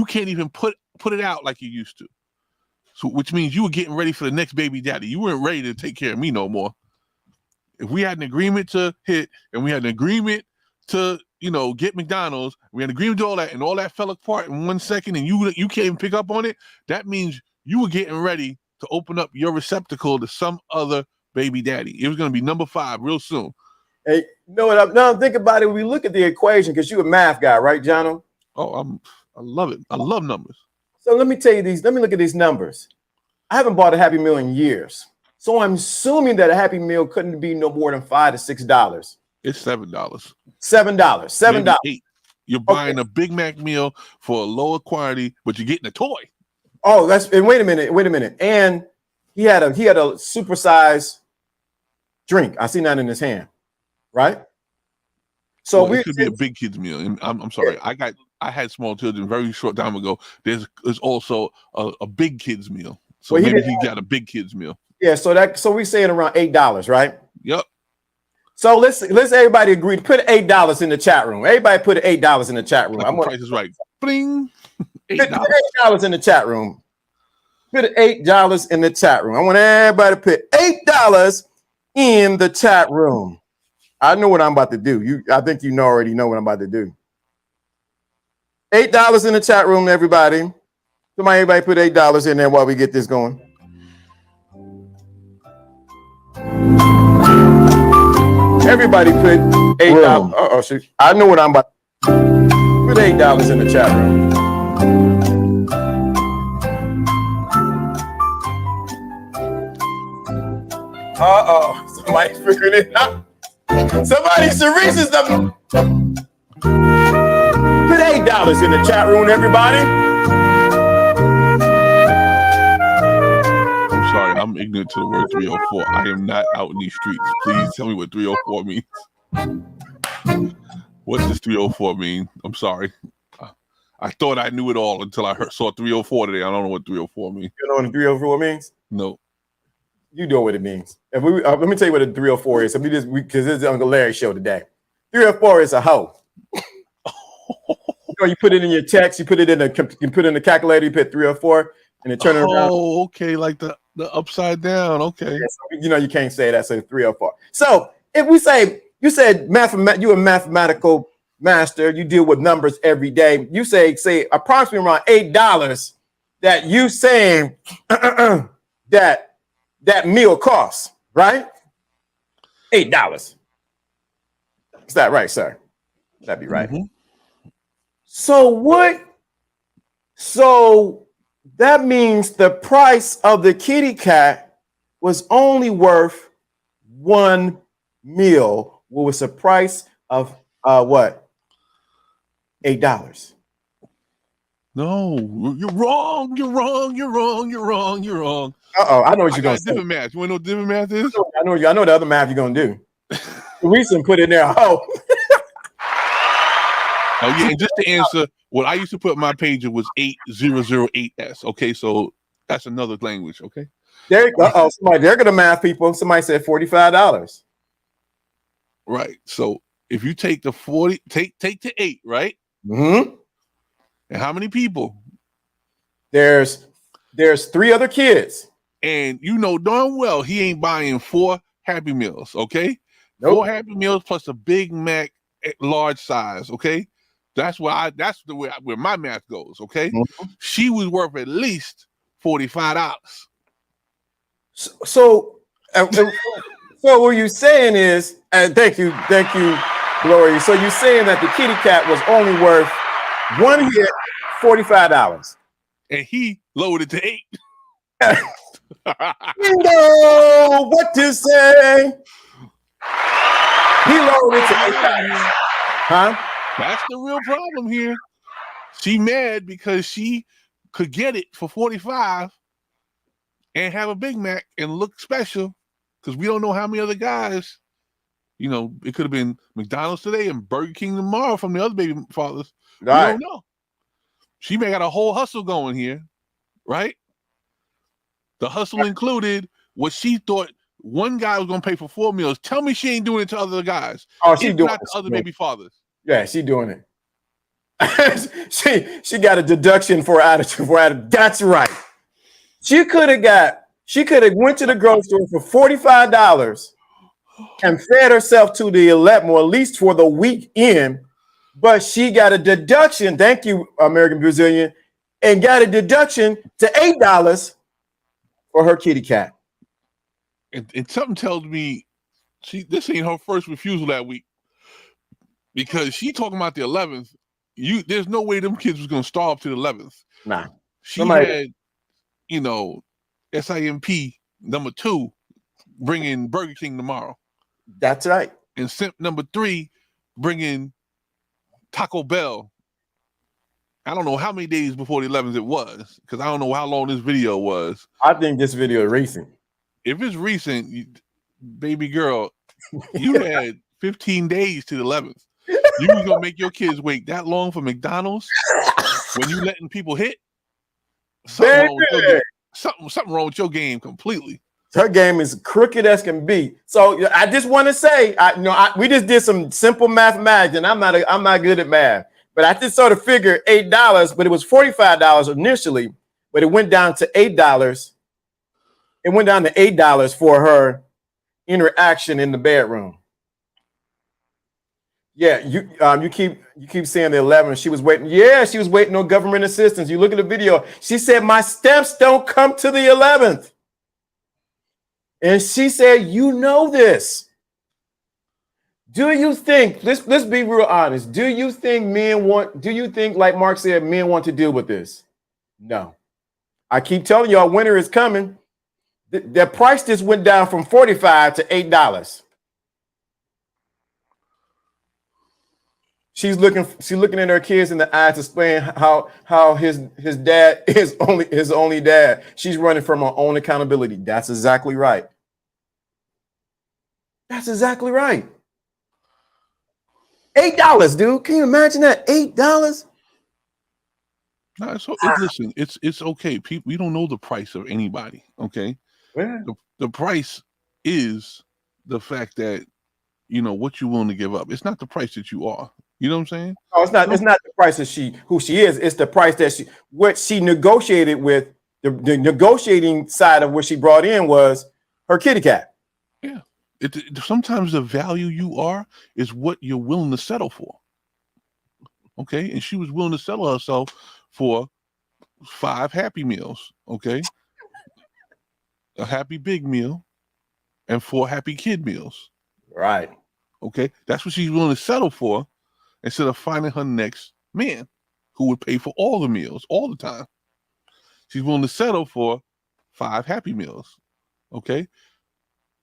can't even put it out like you used to. So, which means you were getting ready for the next baby daddy. You weren't ready to take care of me no more. If we had an agreement to hit, and we had an agreement to, get McDonald's, we had an agreement to all that, and all that fell apart in 1 second, and you can't even pick up on it, that means you were getting ready to open up your receptacle to some other baby daddy. It was going to be number 5 real soon. Hey, you know what? Now think about it. We look at the equation because you're a math guy, right, Jono? Oh, I love it. I love numbers. So let me tell you these. Let me look at these numbers. I haven't bought a Happy Meal in years. So I'm assuming that a Happy Meal couldn't be no more than $5 to $6. It's $7. $7. Maybe 8. You're buying a Big Mac meal for a lower quantity, but you're getting a toy. Oh, and wait a minute. And he had a supersized drink. I seen that in his hand, right? So it could be a big kids meal. And I'm sorry, I had small children very short time ago. There's also a big kids meal. So well, maybe he got a big kids meal. Yeah, so we saying around $8, right? Yep. So let's everybody agree to put $8 in the chat room. Everybody put $8 in the chat room. Like Price is Right. Bling. $8 in the chat room. Put $8 in the chat room. I want everybody to put $8 in the chat room. I know what I'm about to do. I think you already know what I'm about to do. $8 in the chat room, everybody. Everybody put $8 in there while we get this going. Everybody put $8. Oh, shoot. I know what I'm about to do. Put $8 in the chat room. Somebody's figuring it out. Ceresa's the. Put $8 in the chat room, everybody. I'm sorry, I'm ignorant to the word 304. I am not out in these streets. Please tell me what 304 means. What does 304 mean? I'm sorry. I thought I knew it all until I saw 304 today. I don't know what 304 means. You know what 304 means? No. You know what it means. Let me tell you what a 304 is. Because this is Uncle Larry's show today. 304 is a hoe. You put it in your text, you put it in the calculator, you put 304, and it turn it around. Oh, okay, like the upside down. Okay. Yeah, so, you can't say that, so 304. So if we say you said you're a mathematical master, you deal with numbers every day. You say approximately around $8 that you saying that meal costs, right? $8. Is that right, sir? That'd be right. Mm-hmm. So that means the price of the kitty cat was only worth one meal, what was the price of what? $8. No, you're wrong. You're wrong. You're wrong. You're wrong. You're wrong. I know what you're gonna say. Different math. You want to know what different math is? I know the other math you're gonna do. Reason put in there. Oh yeah, and just to answer, what I used to put on my page was 8008S. Okay, so that's another language. Okay. There go the math people. Somebody said $45. Right. So if you take the 40, take the 8, right? Mm-hmm. And how many people? There's 3 other kids. And you know darn well he ain't buying 4 Happy Meals, okay? Nope. 4 Happy Meals plus a Big Mac large size, okay? That's where my math goes, okay? Mm-hmm. She was worth at least $45. So what you're saying is, and thank you, Glory. So you're saying that the kitty cat was only worth one hit, $45. And he lowered it to 8. You know what to say. He lowered it to $8. Huh? That's the real problem here. She mad because she could get it for $45 and have a Big Mac and look special, because we don't know how many other guys, it could have been McDonald's today and Burger King tomorrow from the other baby fathers. Right. We don't know. She may got a whole hustle going here, right? The hustle included what she thought one guy was going to pay for 4 meals. Tell me she ain't doing it to other guys. Oh, she doing not it. The other baby fathers. Yeah, she doing it. she got a deduction for attitude. That's right. She could have went to the grocery store for $45 and fed herself to the 11, or at least for the weekend, but she got a deduction. Thank you, American Brazilian, and got a deduction to $8 for her kitty cat. And something tells me this ain't her first refusal that week, because she talking about the 11th. There's no way them kids was gonna starve to the 11th. Nah. She had, SIMP number 2 bringing Burger King tomorrow. That's right. And simp number 3 bringing Taco Bell. I don't know how many days before the 11th it was, because I don't know how long this video was. I think this video is recent. If it's recent, baby girl, you had 15 days to the 11th. You was gonna make your kids wait that long for McDonald's when you letting people hit? Something wrong with your game completely. Her game is crooked as can be. So I just want to say, we just did some simple mathematics, and I'm not good at math, but I just sort of figured $8, but it was $45 initially, but it went down to $8. It went down to $8 for her interaction in the bedroom. Yeah, you keep saying the 11. She was waiting. Yeah, she was waiting on government assistance. You look at the video. She said, "My steps don't come to the 11th." And she said, "You know this. Do you think, let's be real honest. Do you think, like Mark said, men want to deal with this? No. I keep telling y'all, winter is coming. The price just went down from $45 to $8. She's looking at her kids in the eyes, explaining how his dad is his only dad. She's running from her own accountability. That's exactly right. That's exactly right. $8, dude. Can you imagine that? $8? No, so listen, it's okay. People, we don't know the price of anybody. Okay, Yeah. the price is the fact that what you're willing to give up. It's not the price that you are. You know what I'm saying? No, it's not. It's not the price of who she is. It's the price that what she negotiated with. The negotiating side of what she brought in was her kitty cat. Yeah. Sometimes the value you are is what you're willing to settle for. Okay, and she was willing to settle herself for 5 Happy Meals. Okay, a Happy Big Meal and 4 Happy Kid Meals. Right. Okay, that's what she's willing to settle for, instead of finding her next man who would pay for all the meals all the time. She's willing to settle for 5 Happy Meals. Okay,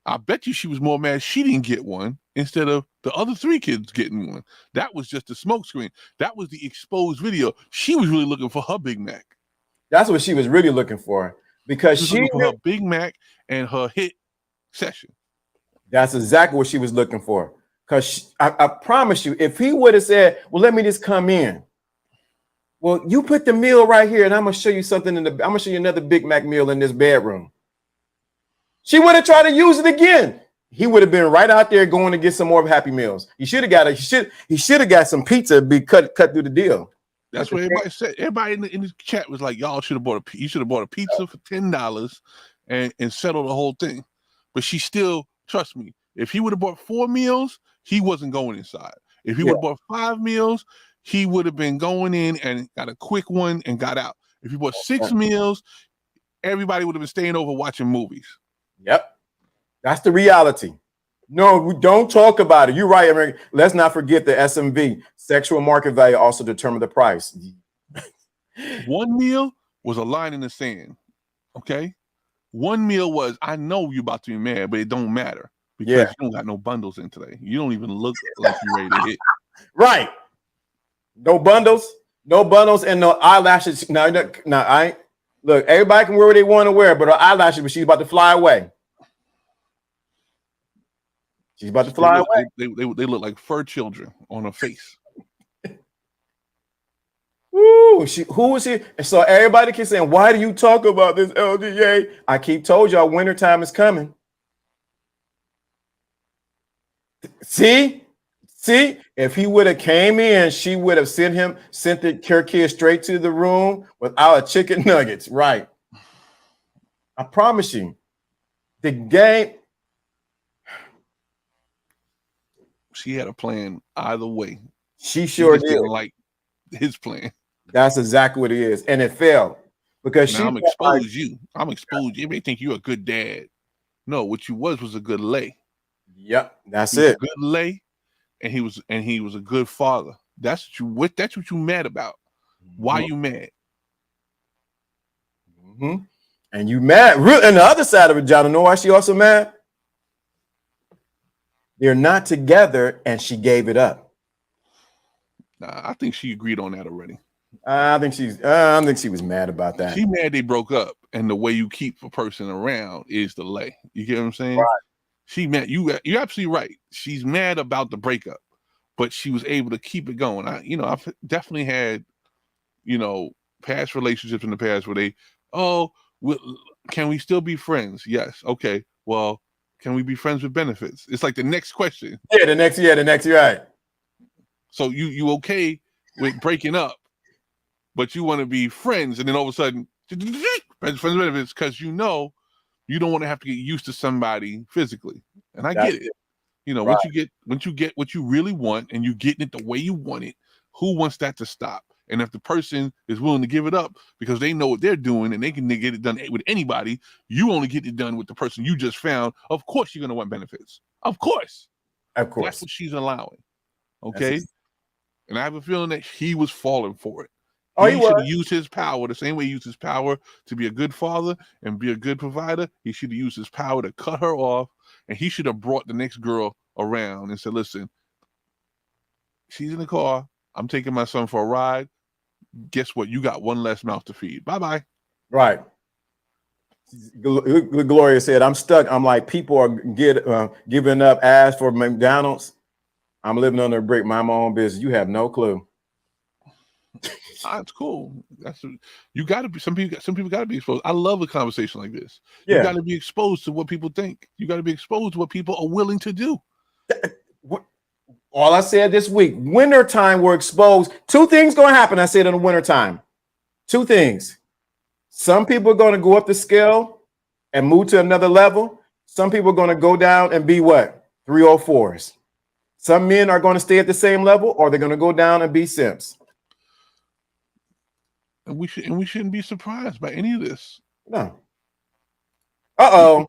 I bet you she was more mad she didn't get one instead of the other 3 kids getting one. That was just a smokescreen. That was the exposed video. She was really looking for her Big Mac. That's what she was really looking for, because she was looking for her Big Mac and her hit session. That's exactly what she was looking for. Because I promise you, if he would have said, "Well, let me just come in. Well, you put the meal right here, and I'm gonna show you something I'm gonna show you another Big Mac meal in this bedroom," she would have tried to use it again. He would have been right out there going to get some more Happy Meals. He should have got some pizza, be cut through the deal. That's what everybody said. Everybody in the chat was like, "Y'all should have bought a pizza for $10 and settled the whole thing." But she still, trust me, if he would have bought 4 meals, he wasn't going inside. If he would have bought 5 meals, he would have been going in and got a quick one and got out. If he bought 6 meals, everybody would have been staying over watching movies. Yep. That's the reality. No, we don't talk about it. You're right, America. Let's not forget the SMV, sexual market value, also determine the price. 1 meal was a line in the sand. Okay? 1 meal was, I know you're about to be mad, but it don't matter. Because you don't got no bundles in today. You don't even look like you're ready to hit. Right. No bundles, and no eyelashes. No, I ain't. Look, everybody can wear what they want to wear, but her eyelashes, but she's about to fly away. She's about to fly away. They look like fur children on her face. Woo, who is she? And so everybody keeps saying, "Why do you talk about this, LGA?" I keep told y'all wintertime is coming. See, if he would have came in, she would have sent her kid straight to the room without a chicken nuggets. Right. I promise you. The game. She had a plan either way. She sure did. Didn't like his plan. That's exactly what it is. And it failed. Because I'm exposed you. I'm exposed you. Everybody think you're a good dad. No, what you was a good lay. Yep, that's He was a it. good lay, and he was a good father. That's what you mad about. Why you mad? Mm-hmm. And you mad. And the other side of it, John, know why she also mad? They're not together, and she gave it up. Nah, I think she agreed on that already. I think she was mad about that. She mad they broke up, and the way you keep a person around is the lay. You get what I'm saying? Right. She mad. You're absolutely right. She's mad about the breakup, but she was able to keep it going. I've definitely had, past relationships in the past where can we still be friends? Yes. Okay. Well, can we be friends with benefits? It's like the next question. Yeah, the next, you're right. So you okay with breaking up, but you want to be friends, and then all of a sudden, friends with benefits, because you don't want to have to get used to somebody physically. And I get it. Right. Once you get what you really want and you getting it the way you want it, who wants that to stop? And if the person is willing to give it up because they know what they're doing and they can get it done with anybody, you only get it done with the person you just found. Of course, you're going to want benefits. Of course. That's what she's allowing. Okay. And I have a feeling that he was falling for it. He should have used his power the same way he used his power to be a good father and be a good provider. He should have used his power to cut her off, and he should have brought the next girl around and said, listen, she's in the car. I'm taking my son for a ride. Guess what? You got one less mouth to feed. Bye-bye. Right. Gloria said, I'm stuck. I'm like, people are giving up ass for McDonald's. I'm living under a brick, mind my own business. You have no clue. It's cool. You got to be. Some people got to be exposed. I love a conversation like this. Yeah. You got to be exposed to what people think. You got to be exposed to what people are willing to do. All I said this week, wintertime, we're exposed. Two things going to happen. I said in the wintertime. Two things. Some people are going to go up the scale and move to another level. Some people are going to go down and be what? 304s. Some men are going to stay at the same level, or they're going to go down and be simps. And we shouldn't be surprised by any of this. No. Uh-oh.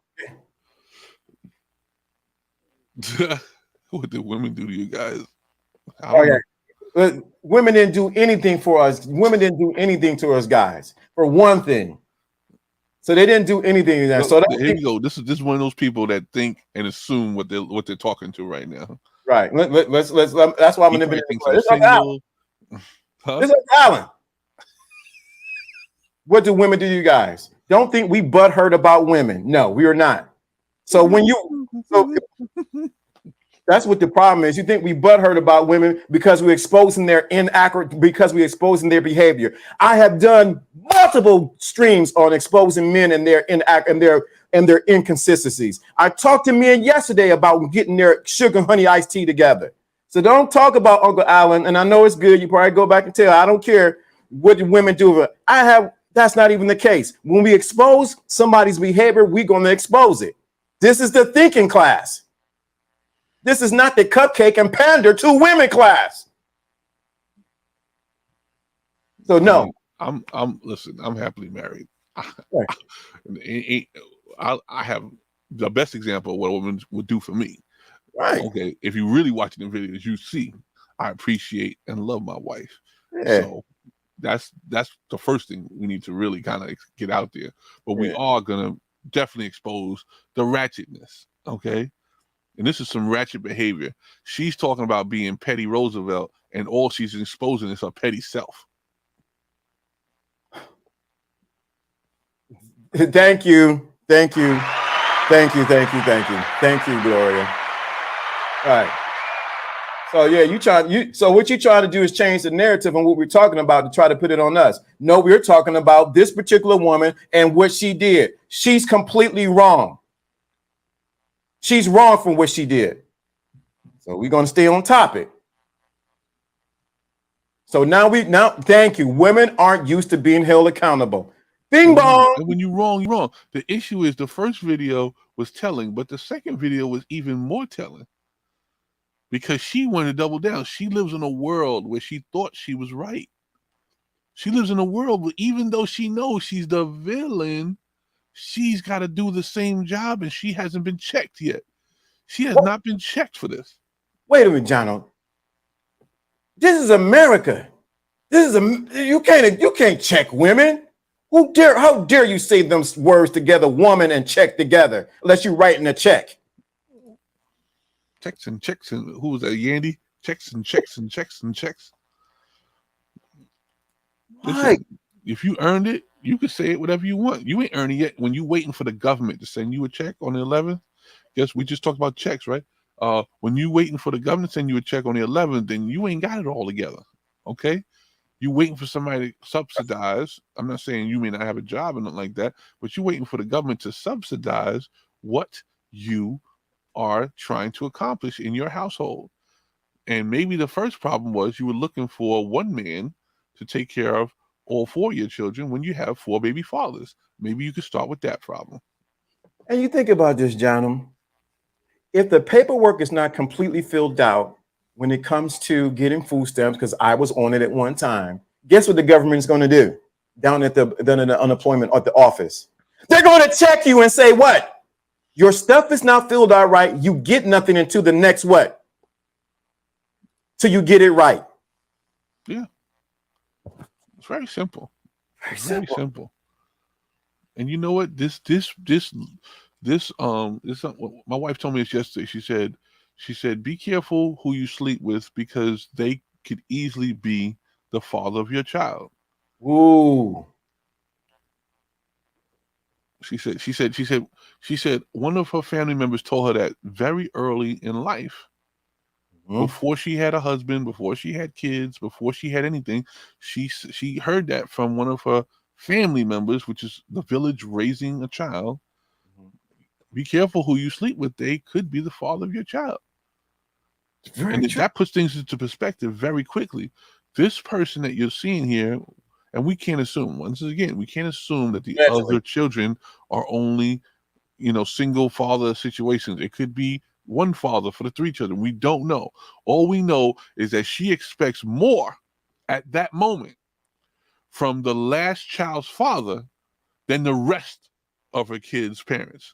What did women do to you guys? Women didn't do anything for us. Women didn't do anything to us guys, for one thing. So they didn't do anything to that. So here you go. This is one of those people that think and assume what they're talking to right now. Right. Let's that's why I'm in the video. It's like Alan. Huh? It's like Alan. What do women do to you guys? Don't think we butthurt about women. No, we are not. So that's what the problem is. You think we butthurt about women because we're exposing their behavior. I have done multiple streams on exposing men and their inconsistencies. I talked to men yesterday about getting their sugar honey iced tea together. So don't talk about Uncle Alan. And I know it's good. You probably go back and tell. I don't care what the women do. That's not even the case. When we expose somebody's behavior, we're going to expose it. This is the thinking class. This is not the cupcake and pander to women class. So no. I'm happily married. I have the best example of what a woman would do for me. Right. Okay. If you really watching the videos, you see I appreciate and love my wife. Yeah. So that's the first thing we need to really kind of get out there. But we are gonna definitely expose the ratchetness. Okay. And this is some ratchet behavior. She's talking about being petty Roosevelt, and all she's exposing is her petty self. Thank you, Gloria. All right. So yeah, so what you trying to do is change the narrative on what we're talking about to try to put it on us. No, we're talking about this particular woman and what she did. She's completely wrong. She's wrong from what she did. So we're going to stay on topic. So now thank you. Women aren't used to being held accountable. Bing bong. And when you're wrong, you're wrong. The issue is the first video was telling, but the second video was even more telling. Because she wanted to double down. She lives in a world where she thought she was right. She lives in a world where even though she knows she's the villain, she's got to do the same job, and she hasn't been checked yet. She has not been checked for this. Wait a minute, Jono. This is America. You can't check women. How dare you say them words together, woman and check together, unless you're writing a check. Checks and checks, and who was that? Yandy? Checks and checks and checks and checks. Listen, if you earned it, you can say it whatever you want. You ain't earned it yet. When you waiting for the government to send you a check on the 11th, guess we just talked about checks, right? When you waiting for the government to send you a check on the 11th, then you ain't got it all together. Okay? You waiting for somebody to subsidize. I'm not saying you may not have a job or nothing like that, but you're waiting for the government to subsidize what you are trying to accomplish in your household. And maybe the first problem was you were looking for one man to take care of all 4 of your children when you have 4 baby fathers. Maybe you could start with that problem. And you think about this, John. If the paperwork is not completely filled out when it comes to getting food stamps, because I was on it at one time, guess what the government's going to do down at the unemployment at the office? They're going to check you and say, what? Your stuff is not filled out right. You get nothing until the next what? Till you get it right. Yeah. It's very simple. Very simple. And you know what? This my wife told me this yesterday. She said, be careful who you sleep with because they could easily be the father of your child. Ooh. She said one of her family members told her that very early in life. Before she had a husband, before she had kids, before she had anything, she heard that from one of her family members, which is the village raising a child. Be careful who you sleep with. They could be the father of your child. And that puts things into perspective very quickly. This person that you're seeing here, and we can't assume, once again, we can't assume that the other children are only, single father situations. It could be one father for the 3 children. We don't know. All we know is that she expects more at that moment from the last child's father than the rest of her kids' parents.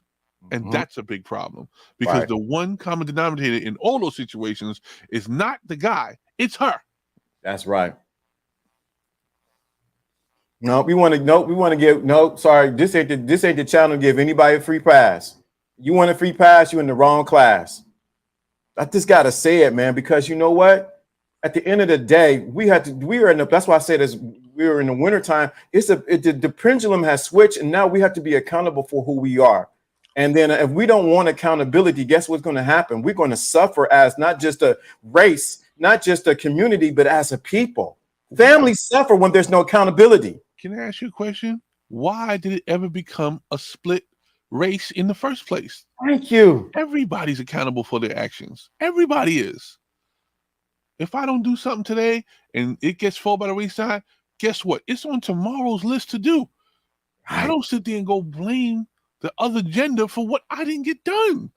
And that's a big problem because the one common denominator in all those situations is not the guy, it's her. That's right. This ain't the channel to give anybody a free pass. You want a free pass, you're in the wrong class. I just gotta say it, man, because you know what? At the end of the day, that's why I said we were in the wintertime. The pendulum has switched, and now we have to be accountable for who we are. And then if we don't want accountability, guess what's going to happen? We're going to suffer as not just a race, not just a community, but as a people. Families suffer when there's no accountability. Can I ask you a question? Why did it ever become a split race in the first place? Thank you. Everybody's accountable for their actions. Everybody is. If I don't do something today and it gets fall by the wayside, guess what? It's on tomorrow's list to do. I don't sit there and go blame the other gender for what I didn't get done.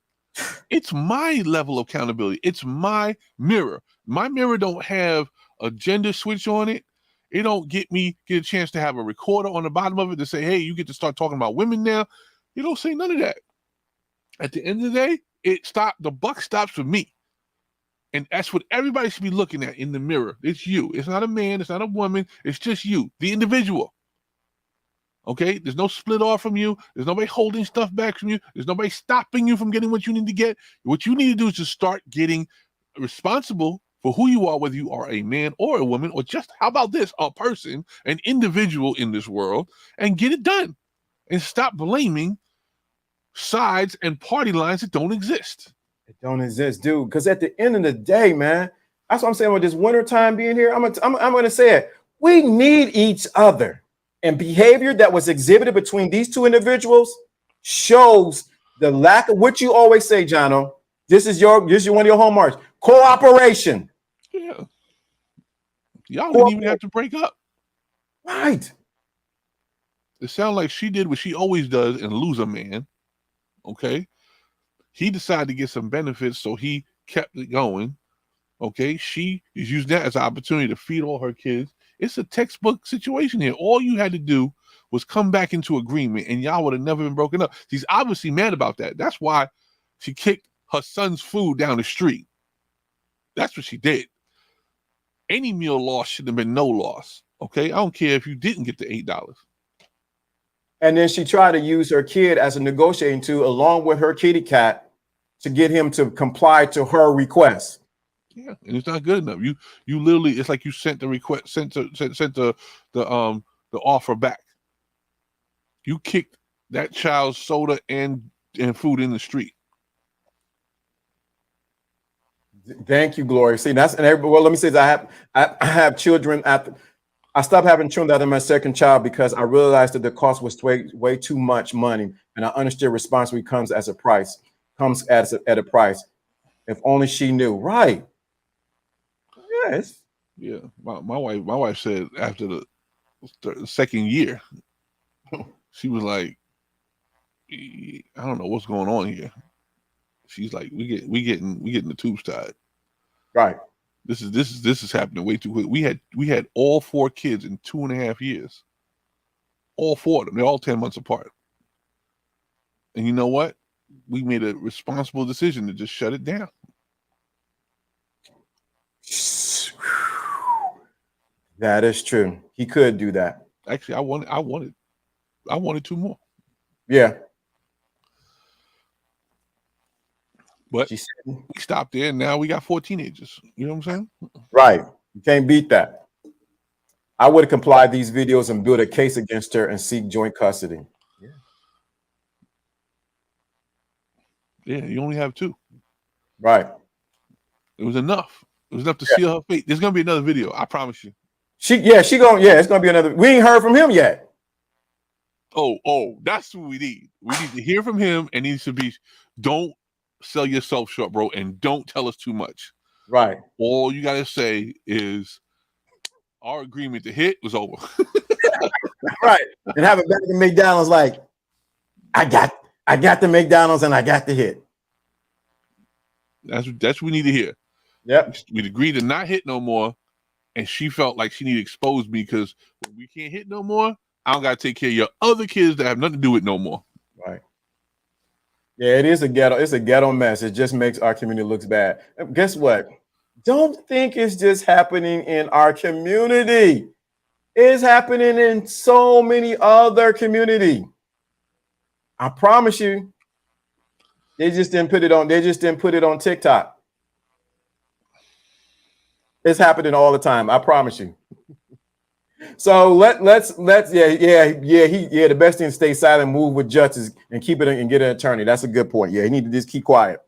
It's my level of accountability. It's my mirror. My mirror don't have a gender switch on it. It don't get a chance to have a recorder on the bottom of it to say, hey, you get to start talking about women now. You don't say none of that. At the end of the day, the buck stops with me. And that's what everybody should be looking at in the mirror. It's you. It's not a man. It's not a woman. It's just you, the individual. Okay? There's no split off from you. There's nobody holding stuff back from you. There's nobody stopping you from getting what you need to get. What you need to do is just start getting responsible for who you are, whether you are a man or a woman, or just, how about this, a person, an individual in this world, and get it done. And stop blaming sides and party lines that don't exist. It don't exist, dude. Because at the end of the day, man, that's what I'm saying with this wintertime being here. I'm going to say it. We need each other. And behavior that was exhibited between these 2 individuals shows the lack of what you always say, Jono. This is one of your hallmarks. Cooperation. Yeah. Y'all didn't even have to break up. Right. It sounds like she did what she always does and lose a man. Okay. He decided to get some benefits, so he kept it going. Okay. She is using that as an opportunity to feed all her kids. It's a textbook situation here. All you had to do was come back into agreement, and y'all would have never been broken up. She's obviously mad about that. That's why she kicked her son's food down the street. That's what she did. Any meal loss should have been no loss. Okay, I don't care if you didn't get the $8. And then she tried to use her kid as a negotiating tool, along with her kitty cat, to get him to comply to her request. Yeah, and it's not good enough. You literally, it's like you sent the request, sent the offer back. You kicked that child's soda and food in the street. Thank you, Glory. See, that's well. Let me say that I have children I stopped having children after my second child because I realized that the cost was way too much money, and I understood responsibility comes at a price. If only she knew, right? Yes. Yeah, my wife said after the second year, she was like, I don't know what's going on here. She's like, we getting the tubes tied. Right. This is happening way too quick. We had all 4 kids in 2.5 years. All 4 of them. They're all 10 months apart. And you know what? We made a responsible decision to just shut it down. That is true. He could do that. Actually, I wanted 2 more. Yeah. But we stopped there, and now we got 4 teenagers. You know what I'm saying? Right. You can't beat that. I would have complied these videos and build a case against her and seek joint custody. Yeah, you only have 2. Right. It was enough. It was enough to seal her fate. There's gonna be another video. I promise you. It's gonna be another. We ain't heard from him yet. Oh, that's what we need. We need to hear from him, and he needs to be. Don't sell yourself short, bro, and don't tell us too much. Right. All you gotta say is our agreement to hit was over. Right. And have it back to McDonald's like, I got the McDonald's and I got the hit. That's what we need to hear. Yep. We'd agreed to not hit no more, and she felt like she needed to expose me because when we can't hit no more, I don't gotta take care of your other kids that have nothing to do with no more. Right. Yeah, it is a ghetto. It's a ghetto mess. It just makes our community looks bad. Guess what? Don't think it's just happening in our community. It's happening in so many other communities. I promise you. They just didn't put it on TikTok. It's happening all the time. I promise you. So let's the best thing is stay silent, move with justice, and keep it and get an attorney. That's a good point. Yeah, he need to just keep quiet.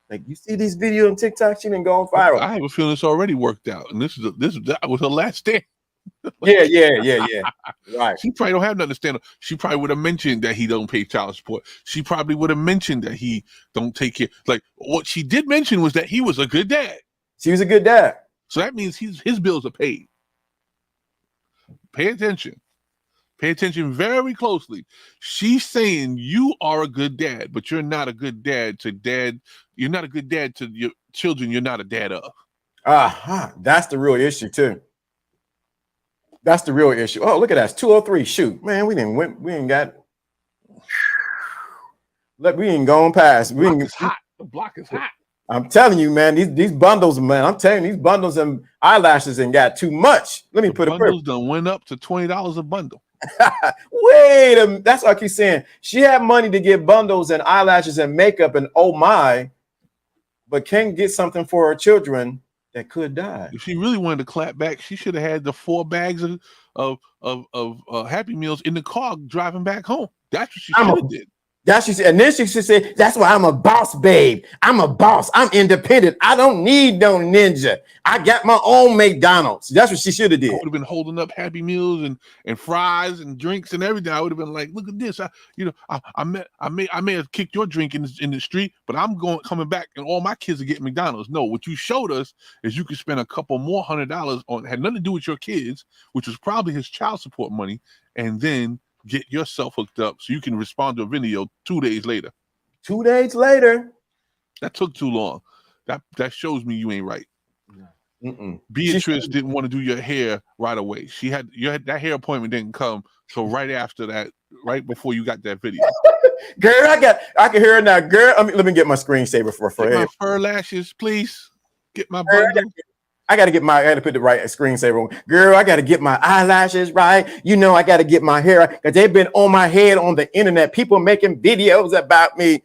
Like, you see these videos on TikTok, she didn't go viral. I have a feeling it's already worked out, and this was her last stand. Yeah. Right. She probably don't have nothing to stand on. She probably would have mentioned that he don't pay child support. She probably would have mentioned that he don't take care. Like, what she did mention was that he was a good dad. She was a good dad. So that means his bills are paid. Pay attention. Pay attention very closely. She's saying you are a good dad, but you're not a good dad to dad. You're not a good dad to your children. You're not a dad of. That's the real issue too. That's the real issue. Oh, look at that. It's 203. Shoot, man, we ain't got. Look, we ain't going past. The block is hot. I'm telling you, man, these bundles, man. I'm telling you, these bundles and eyelashes ain't got too much. Let me put it. Bundles done went up to $20 a bundle. Wait a minute. That's what I keep saying. She had money to get bundles and eyelashes and makeup and oh my, but can't get something for her children that could die. If she really wanted to clap back, she should have had the 4 bags of Happy Meals in the car driving back home. That's what she should have did. That's she said, and then she should say, "That's why I'm a boss, babe. I'm a boss. I'm independent. I don't need no ninja. I got my own McDonald's." That's what she should have did. I would have been holding up Happy Meals and fries and drinks and everything. I would have been like, "Look at this. I may have kicked your drink in the street, but I'm coming back and all my kids are getting McDonald's." No, what you showed us is you could spend a couple more $100 on had nothing to do with your kids, which was probably his child support money, and then get yourself hooked up so you can respond to a video 2 days later. 2 days later. That took too long. That shows me you ain't right. Beatrice didn't want to do your hair right away. That hair appointment didn't come so right after that, right before you got that video. Girl, I can hear it now. Girl, let me get my screensaver for Get my her. fur lashes, please. Get my bundle. I gotta put the right screensaver on. Girl, I gotta get my eyelashes right. You know, I gotta get my hair because they've been on my head on the internet. People making videos about me.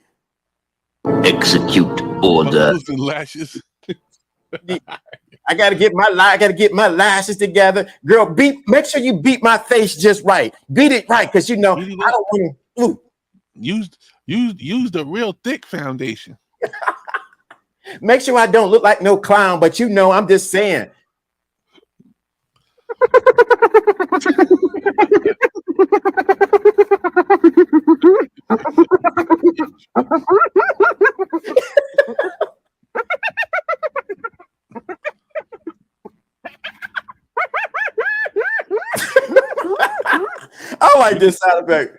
Execute order. Bundles and lashes. I gotta get my lashes together. Girl, make sure you beat my face just right. Beat it right, because you know I don't want to. Use the real thick foundation. Make sure I don't look like no clown, but you know, I'm just saying. I like this sound effect.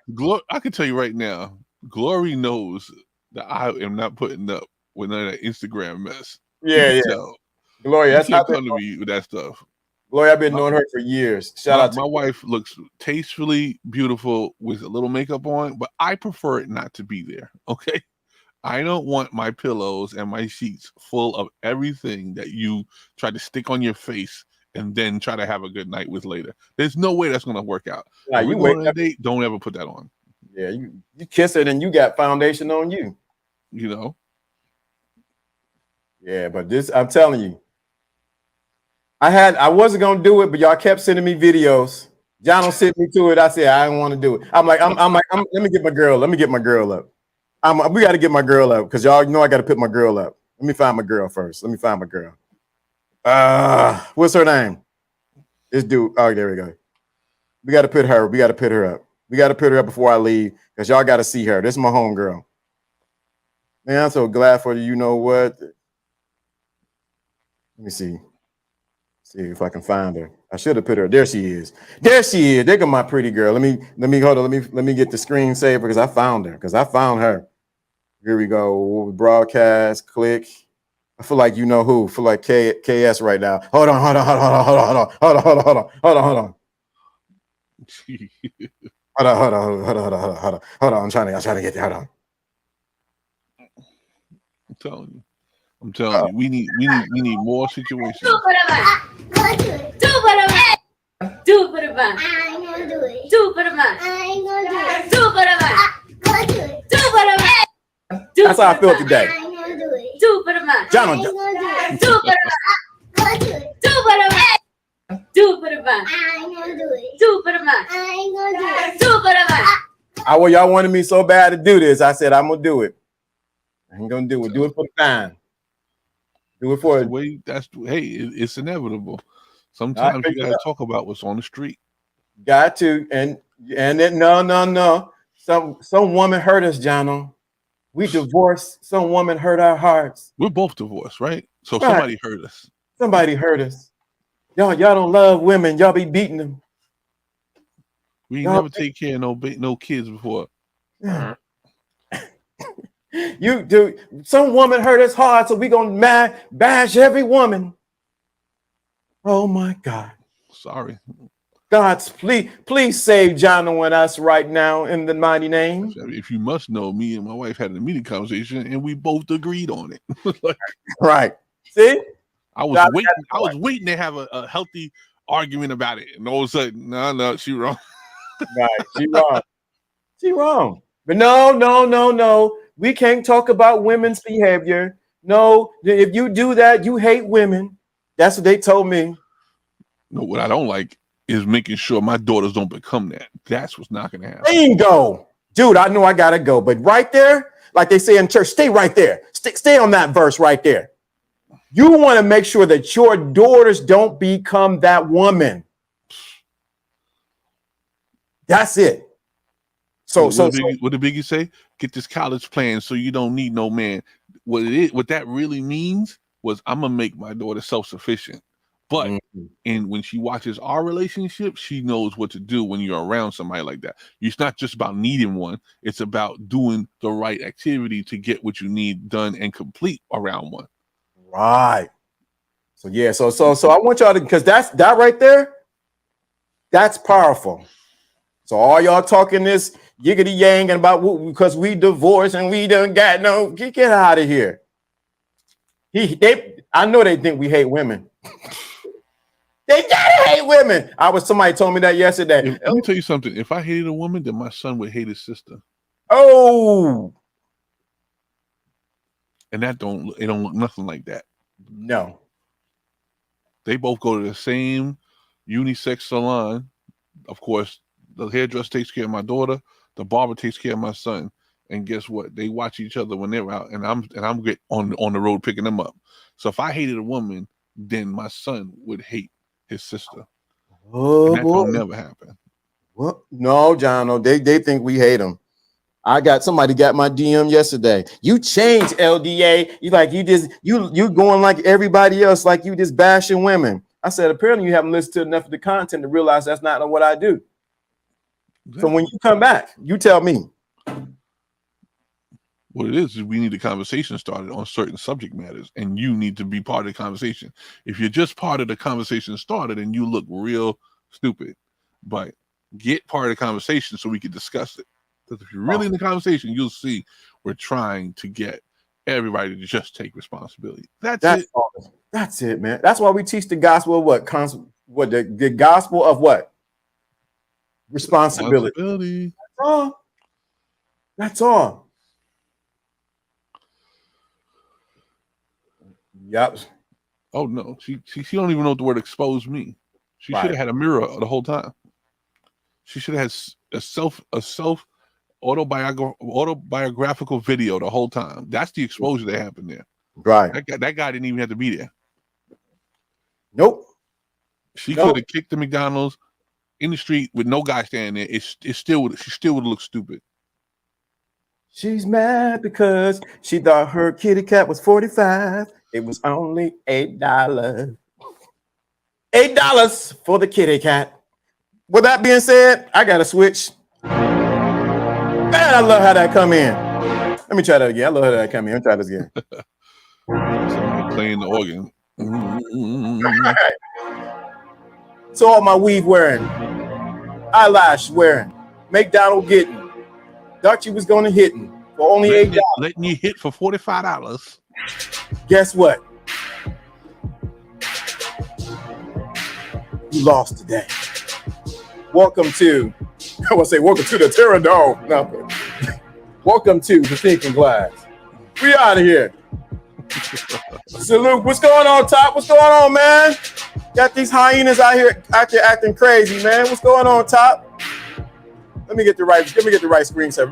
I can tell you right now, Glory knows that I am not putting up with none of that Instagram mess. Yeah. Gloria, that's how come to me with that stuff. Gloria, I've been knowing her for years. Shout out to my wife looks tastefully beautiful with a little makeup on, but I prefer it not to be there. Okay. I don't want my pillows and my sheets full of everything that you try to stick on your face and then try to have a good night with later. There's no way that's going to work out. Nah, you wait on a date, don't ever put that on. Yeah, you kiss it and you got foundation on you. You know? Yeah, but this, I'm telling you, I wasn't gonna do it, but y'all kept sending me videos. John don't send me to it. I said I don't want to do it. I'm like, let me get my girl. Let me get my girl up. We got to get my girl up because y'all know I got to put my girl up. Let me find my girl first. Let me find my girl. What's her name? This dude. Oh, there we go. We got to put her. We got to put her up. We got to put her up before I leave because y'all got to see her. This is my home girl. Man, I'm so glad for you. You know what? Let me see. See if I can find her. I should have put her. There she is. There she is. There go my pretty girl. Let me hold on. Let me get the screensaver because I found her. Because I found her. Here we go. Broadcast. Click. I feel like you know who. I feel like KS right now. Hold on. Hold on. I'm trying to get there. Hold on. I'm telling you, we need more situations. Do it for the man. I ain't gonna do it. Do it for the man. I ain't gonna do it. Do it for the man. Go do it. Do it for the man. That's how I feel today. I ain't gonna do it. Do it for the man. John, I ain't gonna do it. Do it for the man. Go do it. Do it for the man. Do it for the man. I ain't gonna do it. Do it for the man. I ain't gonna do it. Do it for the man. Y'all wanted me so bad to do this. I said I'm gonna do it. I ain't gonna do it. Do it for the fine. Do it for it. It's inevitable. Sometimes you gotta talk about what's on the street. Got to, and then no. Some woman hurt us, Jono. We divorced. Some woman hurt our hearts. We're both divorced, right? So right. Somebody hurt us. Somebody hurt us. Y'all don't love women. Y'all be beating them. We never take care of no kids before. You do. Some woman hurt us hard, so we gonna bash every woman. Oh my God. Sorry. God's please save Jono and us right now in the mighty name. If you must know, me and my wife had an immediate conversation and we both agreed on it. Right. See? I was waiting to have a healthy argument about it. And all of a sudden, no, she wrong. Right. She wrong. But no. We can't talk about women's behavior. No, if you do that, you hate women. That's what they told me. No, what I don't like is making sure my daughters don't become that. That's what's not going to happen. Bingo. Dude, I know I got to go. But right there, like they say in church, stay right there. Stay on that verse right there. You want to make sure that your daughters don't become that woman. That's it. So what did Biggie say? Get this college plan so you don't need no man. What that really means was I'm gonna make my daughter self-sufficient. But and when she watches our relationship, she knows what to do when you're around somebody like that. It's not just about needing one, it's about doing the right activity to get what you need done and complete around one. Right. So yeah, so I want y'all to, because that right there, that's powerful. So all y'all talking this yiggity yang and about because we divorced and we done got no, get out of here. I know they think we hate women. They gotta hate women. Somebody told me that yesterday. Let me tell you something. If I hated a woman, then my son would hate his sister. Oh, and it don't look nothing like that. No. They both go to the same unisex salon. Of course, the hairdresser takes care of my daughter, the barber takes care of my son. And guess what? They watch each other when they're out, and I'm get on the road picking them up. So if I hated a woman, then my son would hate his sister. Oh, and that will never happen. What? No, John. No, they think we hate them. Somebody got my DM yesterday. You changed, LDA. You going like everybody else, like you just bashing women. I said, apparently you haven't listened to enough of the content to realize that's not what I do. Exactly. So when you come back, you tell me. What it is we need a conversation started on certain subject matters, and you need to be part of the conversation. If you're just part of the conversation started, and you look real stupid. But get part of the conversation so we can discuss it. Because if you're really in the conversation, you'll see we're trying to get everybody to just take responsibility. That's it. That's it, man. That's why we teach the gospel of what? The gospel of what? Responsibility. That's all. That's all. Yep. Oh no, she don't even know what the word expose me. She should have had a mirror the whole time. She should have had a self autobiographical video the whole time. That's the exposure that happened there. Right. That guy didn't even have to be there. Nope. She could have kicked the McDonald's in the street with no guy standing there. She still would have looked stupid. She's mad because she thought her kitty cat was $45. It was only $8. $8 for the kitty cat. With that being said, I got to switch. Man, I love how that come in. Let me try that again. I love how that come in. Let me try this again. Somebody playing the organ. So all my weave wearing, eyelash wearing, McDonald getting, thought you was going to hit me for only $8. Letting you hit for $45. Guess what? You lost today. Welcome to the Terradome. No. Welcome to the Thinking Glass. We out of here. Salute. What's going on, Top? What's going on, man? Got these hyenas out here acting crazy, man. What's going on, Top? Let me get the right screensaver.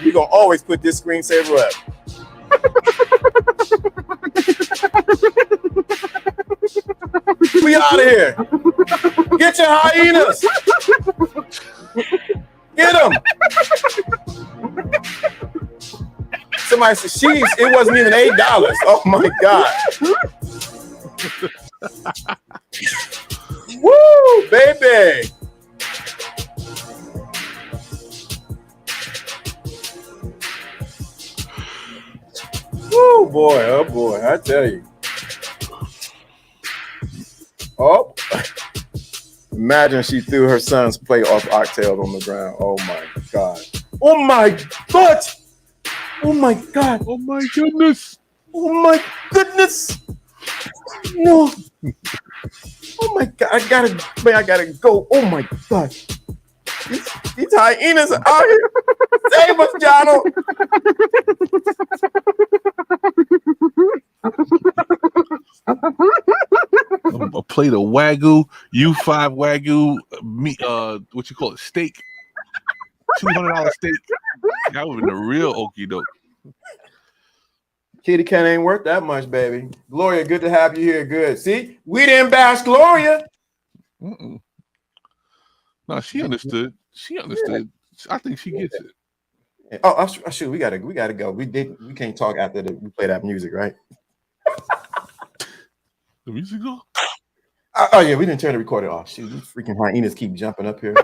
We gonna always put this screensaver up. We out of here. Get your hyenas. Get them. Somebody said, "Sheesh, it wasn't even $8." Oh my God. Woo, baby. Woo, boy, oh boy, I tell you. Oh, imagine she threw her son's plate off oxtails on the ground. Oh my God. Oh my God. Oh my God. Oh my goodness. Oh my goodness. No. Oh my God. I gotta go. Oh my God. These hyenas are out here. Save us, Jono. A plate of Wagyu, U5 Wagyu, what you call it, steak, $200 steak. That would have been a real okie doke. Kitty cat ain't worth that much, baby. Gloria, good to have you here. Good. See, we didn't bash Gloria. No, she understood. She understood. Yeah. I think she gets it. Oh, shoot, we gotta go. We can't talk after we play that music, right? The music go? Oh yeah, we didn't turn the recorder off. Shoot, these freaking hyenas keep jumping up here.